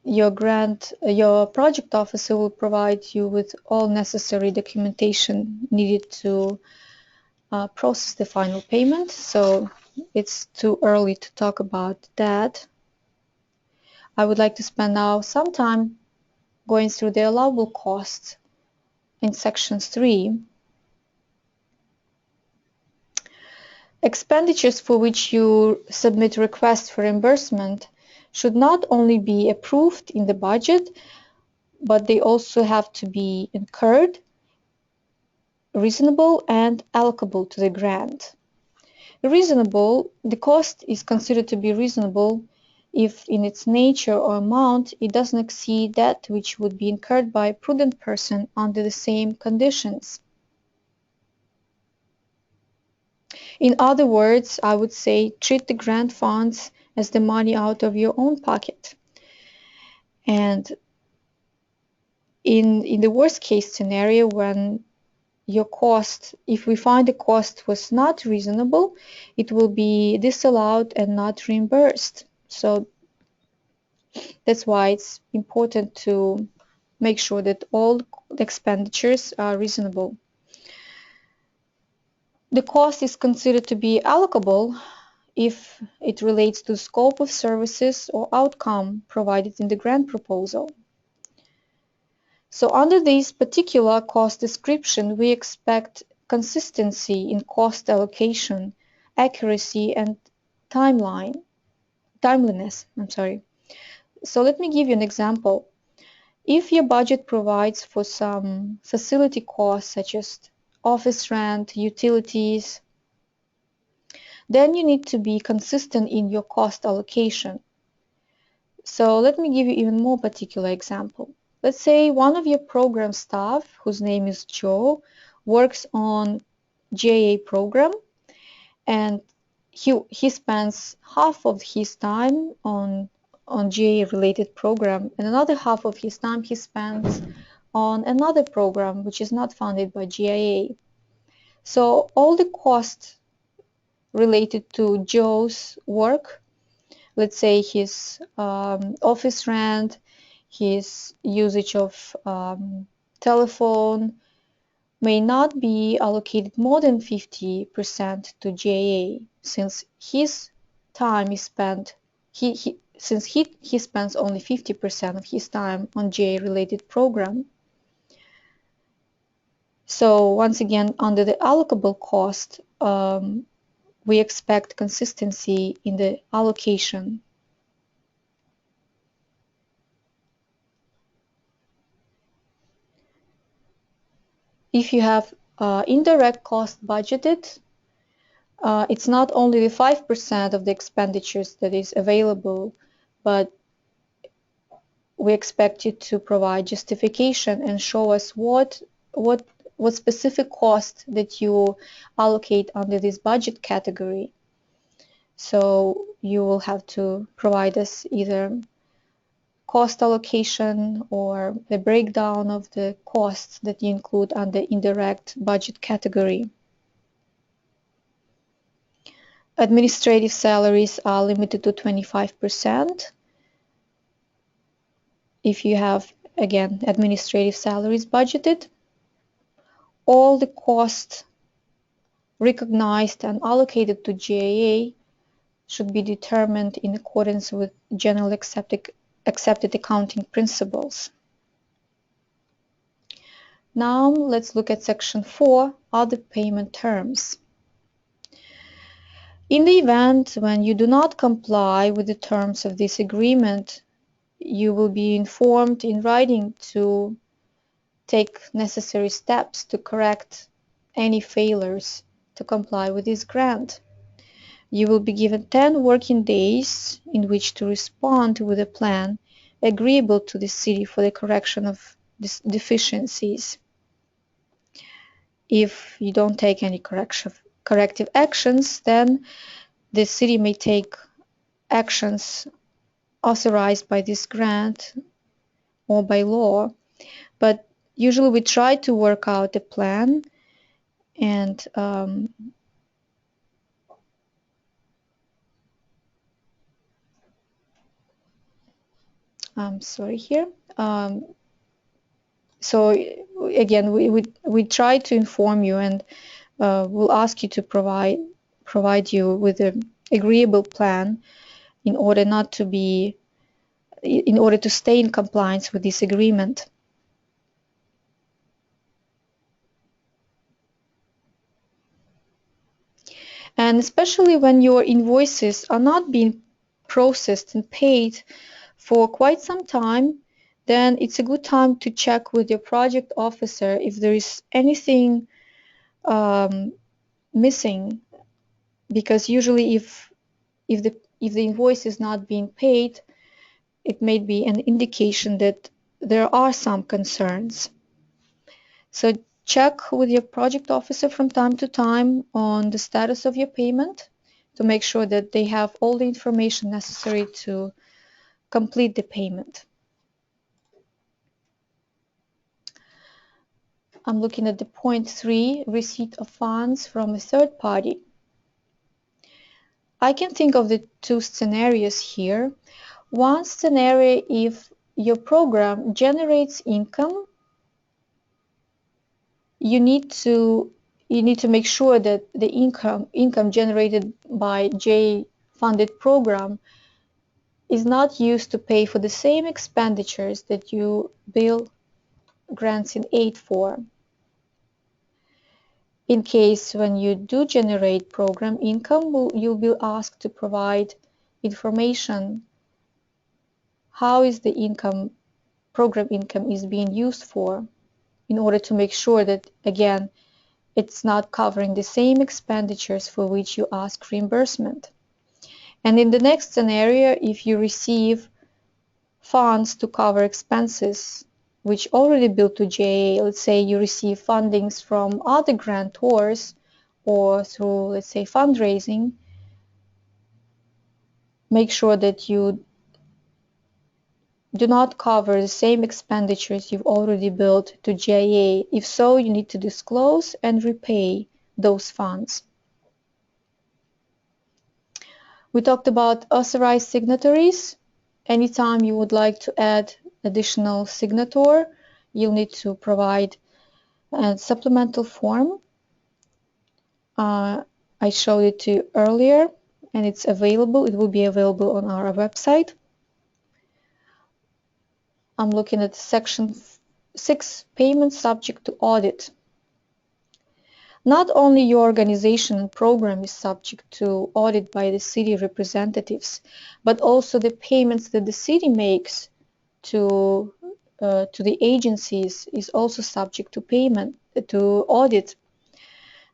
B: Your project officer will provide you with all necessary documentation needed to process the final payment, so it's too early to talk about that. I would like to spend now some time going through the allowable costs in Section 3. Expenditures for which you submit requests for reimbursement should not only be approved in the budget, but they also have to be incurred, reasonable, and allocable to the grant. The cost is considered to be reasonable if in its nature or amount it doesn't exceed that which would be incurred by a prudent person under the same conditions. In other words, I would say treat the grant funds as the money out of your own pocket. And in the worst case scenario, when your cost, if we find the cost was not reasonable, it will be disallowed and not reimbursed. So that's why it's important to make sure that all the expenditures are reasonable. The cost is considered to be allocable if it relates to scope of services or outcome provided in the grant proposal. So under this particular cost description, we expect consistency in cost allocation, accuracy, and timeliness. So let me give you an example. If your budget provides for some facility costs such as office rent, utilities, then you need to be consistent in your cost allocation. So let me give you even more particular example. Let's say one of your program staff, whose name is Joe, works on GAA program, and he spends half of his time on GAA related program, and another half of his time he spends on another program which is not funded by GAA. So all the costs related to Joe's work, let's say his office rent, his usage of telephone, may not be allocated more than 50% to GAA, since his time is spent, since he spends only 50% of his time on GAA related program. So once again, under the allocable cost, we expect consistency in the allocation. If you have indirect cost budgeted, it's not only the 5% of the expenditures that is available, but we expect you to provide justification and show us what specific cost that you allocate under this budget category. So you will have to provide us either cost allocation or the breakdown of the costs that you include under indirect budget category. Administrative salaries are limited to 25%. If you have again, administrative salaries budgeted. All the costs recognized and allocated to GAA should be determined in accordance with generally accepted accounting principles. Now let's look at section 4, other payment terms. In the event when you do not comply with the terms of this agreement, you will be informed in writing to take necessary steps to correct any failures to comply with this grant. You will be given 10 working days in which to respond with a plan agreeable to the city for the correction of deficiencies. If you don't take any corrective actions, then the city may take actions authorized by this grant or by law. But usually we try to work out a plan, and I'm sorry here. So again, we try to inform you, and we'll ask you to provide you with an agreeable plan in order to stay in compliance with this agreement. And especially when your invoices are not being processed and paid for quite some time, then it's a good time to check with your project officer if there is anything missing, because usually if the invoice is not being paid, it may be an indication that there are some concerns. So check with your project officer from time to time on the status of your payment to make sure that they have all the information necessary to complete the payment. I'm looking at the point 3, receipt of funds from a third party. I can think of the two scenarios here. One scenario, if your program generates income, you need to make sure that the income generated by J-funded program is not used to pay for the same expenditures that you bill grants in aid for. In case when you do generate program income, you'll be asked to provide information how is the program income is being used for, in order to make sure that, again, it's not covering the same expenditures for which you ask reimbursement. And in the next scenario, if you receive funds to cover expenses which already billed to JA, let's say you receive fundings from other grantors or through, let's say, fundraising, make sure that you do not cover the same expenditures you've already billed to JA. If so, you need to disclose and repay those funds. We talked about authorized signatories. Anytime you would like to add additional signator, you'll need to provide a supplemental form. I showed it to you earlier, and it's available. It will be available on our website. I'm looking at section 6, payment subject to audit. Not only your organization and program is subject to audit by the city representatives, but also the payments that the city makes to the agencies is also subject to audit.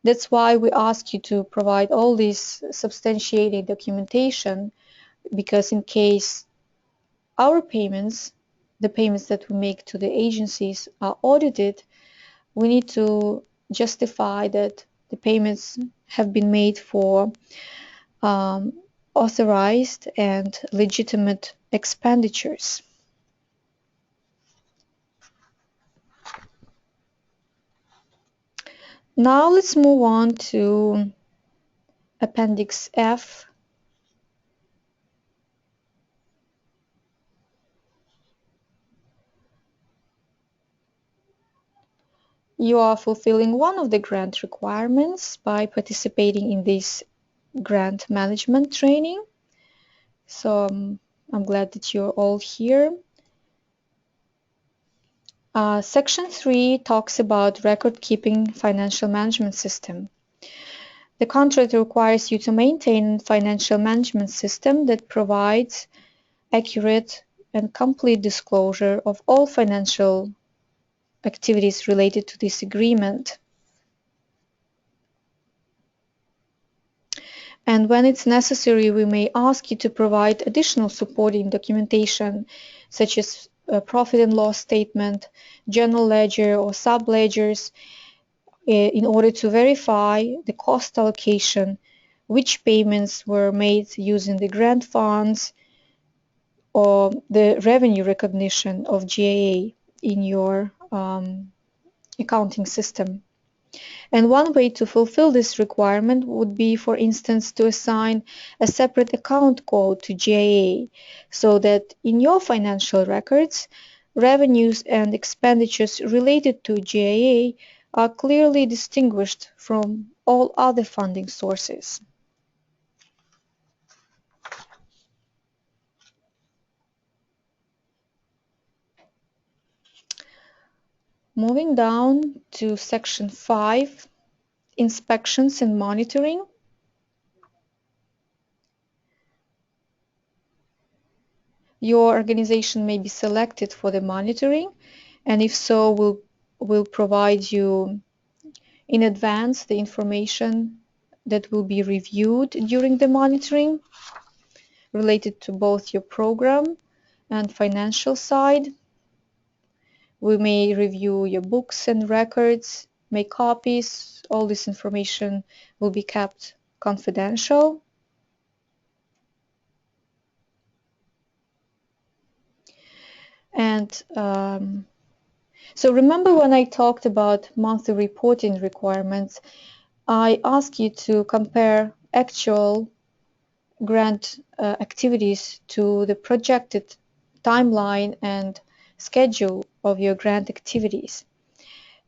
B: That's why we ask you to provide all this substantiated documentation, because in case our payments, the payments that we make to the agencies, are audited, we need to justify that the payments have been made for authorized and legitimate expenditures. Now let's move on to Appendix F. You are fulfilling one of the grant requirements by participating in this grant management training. So I'm glad that you're all here. Section 3 talks about record-keeping financial management system. The contract requires you to maintain a financial management system that provides accurate and complete disclosure of all financial activities related to this agreement. And when it's necessary, we may ask you to provide additional supporting documentation, such as a profit and loss statement, general ledger or sub-ledgers, in order to verify the cost allocation, which payments were made using the grant funds, or the revenue recognition of GAA in your accounting system. And one way to fulfill this requirement would be, for instance, to assign a separate account code to GAA, so that in your financial records, revenues and expenditures related to GAA are clearly distinguished from all other funding sources. Moving down to section 5, inspections and monitoring. Your organization may be selected for the monitoring, and if so, we'll provide you in advance the information that will be reviewed during the monitoring related to both your program and financial side. We may review your books and records, make copies. All this information will be kept confidential. And so remember when I talked about monthly reporting requirements, I asked you to compare actual grant activities to the projected timeline and schedule of your grant activities.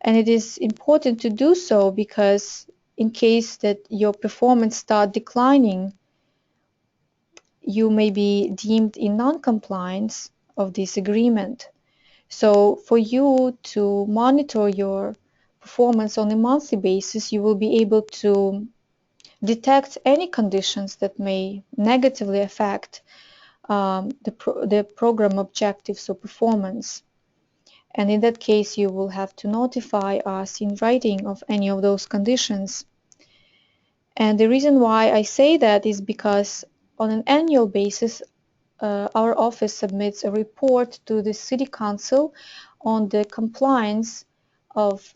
B: And it is important to do so because in case that your performance starts declining, you may be deemed in non-compliance of this agreement. So for you to monitor your performance on a monthly basis, you will be able to detect any conditions that may negatively affect the program objectives or performance. And in that case, you will have to notify us in writing of any of those conditions. And the reason why I say that is because on an annual basis, our office submits a report to the City Council on the compliance of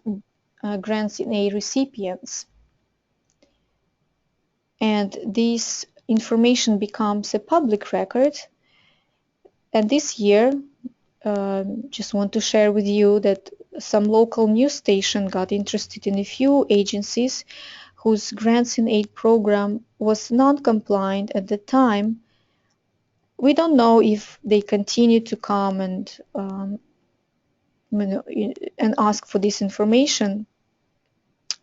B: grants in aid recipients. And this information becomes a public record. And this year, just want to share with you that some local news station got interested in a few agencies whose grants in aid program was non-compliant at the time. We don't know if they continue to come and ask for this information,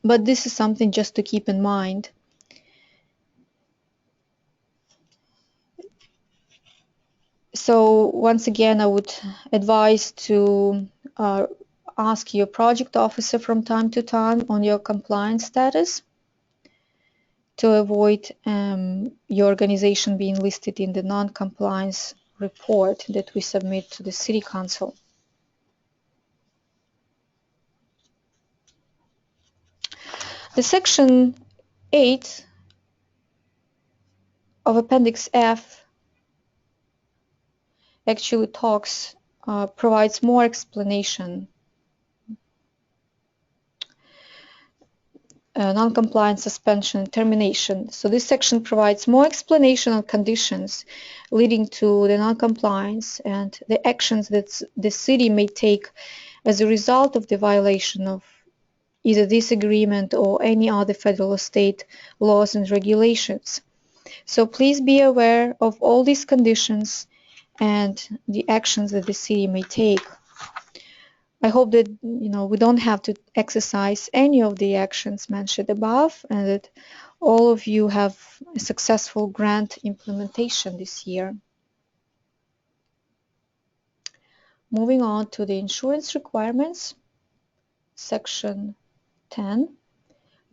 B: but this is something just to keep in mind. So once again, I would advise to ask your project officer from time to time on your compliance status to avoid your organization being listed in the non-compliance report that we submit to the City Council. The Section 8 of Appendix F actually provides more explanation. Non-compliance, suspension, termination. So this section provides more explanation on conditions leading to the non-compliance and the actions that the city may take as a result of the violation of either this agreement or any other federal or state laws and regulations. So please be aware of all these conditions and the actions that the city may take. I hope that we don't have to exercise any of the actions mentioned above, and that all of you have a successful grant implementation this year. Moving on to the insurance requirements, section 10.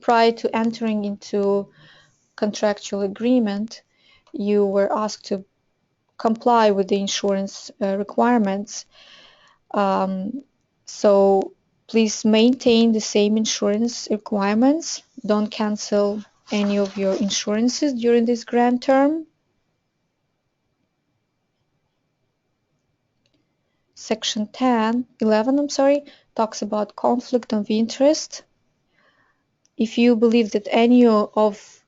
B: Prior to entering into contractual agreement, you were asked to comply with the insurance requirements. So please maintain the same insurance requirements. Don't cancel any of your insurances during this grant term. Section 11, talks about conflict of interest. If you believe that any of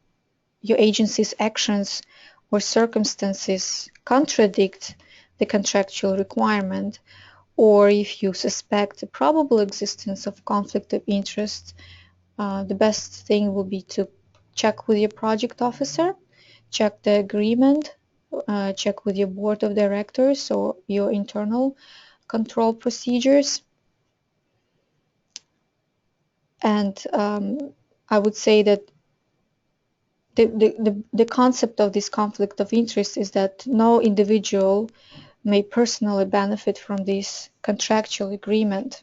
B: your agency's actions or circumstances contradict the contractual requirement, or if you suspect the probable existence of conflict of interest, the best thing will be to check with your project officer, check the agreement, check with your board of directors or your internal control procedures. And I would say that the concept of this conflict of interest is that no individual may personally benefit from this contractual agreement.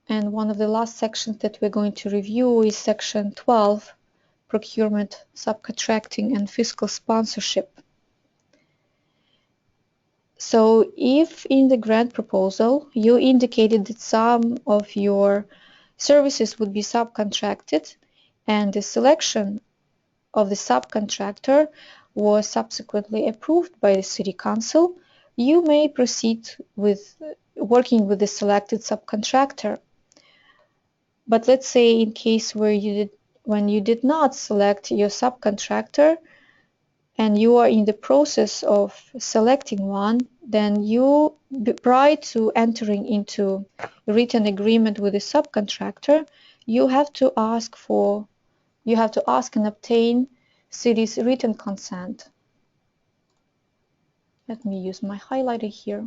B: And one of the last sections that we're going to review is section 12, procurement, subcontracting, and fiscal sponsorship. So if in the grant proposal you indicated that some of your services would be subcontracted and the selection of the subcontractor was subsequently approved by the City Council, you may proceed with working with the selected subcontractor. But let's say in case when you did not select your subcontractor and you are in the process of selecting one, then you, prior to entering into a written agreement with a subcontractor, you have to ask and obtain city's written consent. Let me use my highlighter here.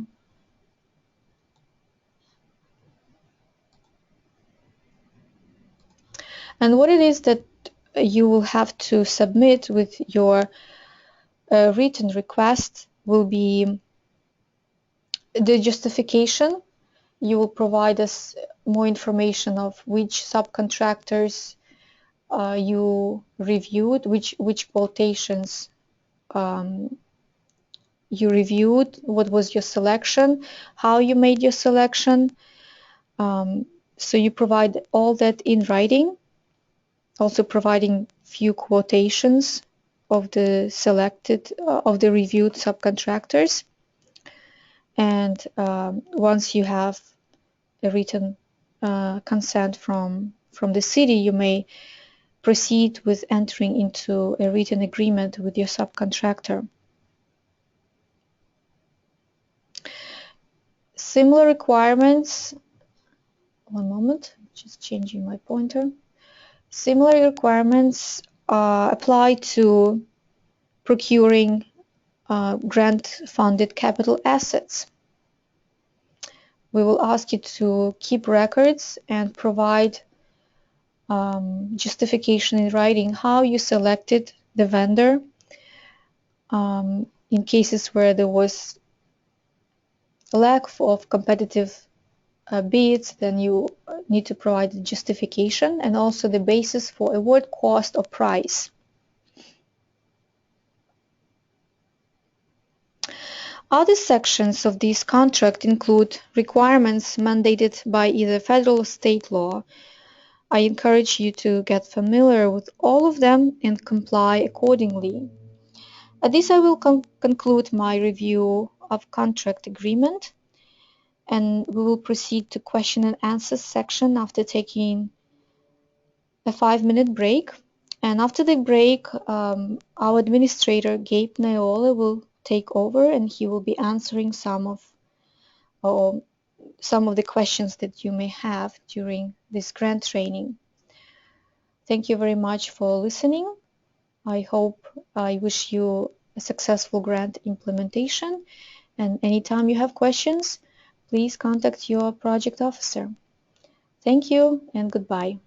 B: And what it is that you will have to submit with your written request will be the justification. You will provide us more information of which subcontractors you reviewed, which quotations you reviewed, what was your selection, how you made your selection. So you provide all that in writing, also providing few quotations of the selected, of the reviewed subcontractors. And once you have a written consent from the city, you may proceed with entering into a written agreement with your subcontractor. Similar requirements, one moment, just changing my pointer. Similar requirements apply to procuring grant-funded capital assets. We will ask you to keep records and provide justification in writing how you selected the vendor. In cases where there was a lack of competitive bids, then you need to provide the justification and also the basis for award cost or price. Other sections of this contract include requirements mandated by either federal or state law. I encourage you to get familiar with all of them and comply accordingly. At this, I will conclude my review of contract agreement, and we will proceed to question and answer section after taking a 5-minute break. And after the break, our administrator, Gabe Naola, will take over, and he will be answering some of the questions that you may have during this grant training. Thank you very much for listening. I wish you a successful grant implementation. And anytime you have questions, please contact your project officer. Thank you and goodbye.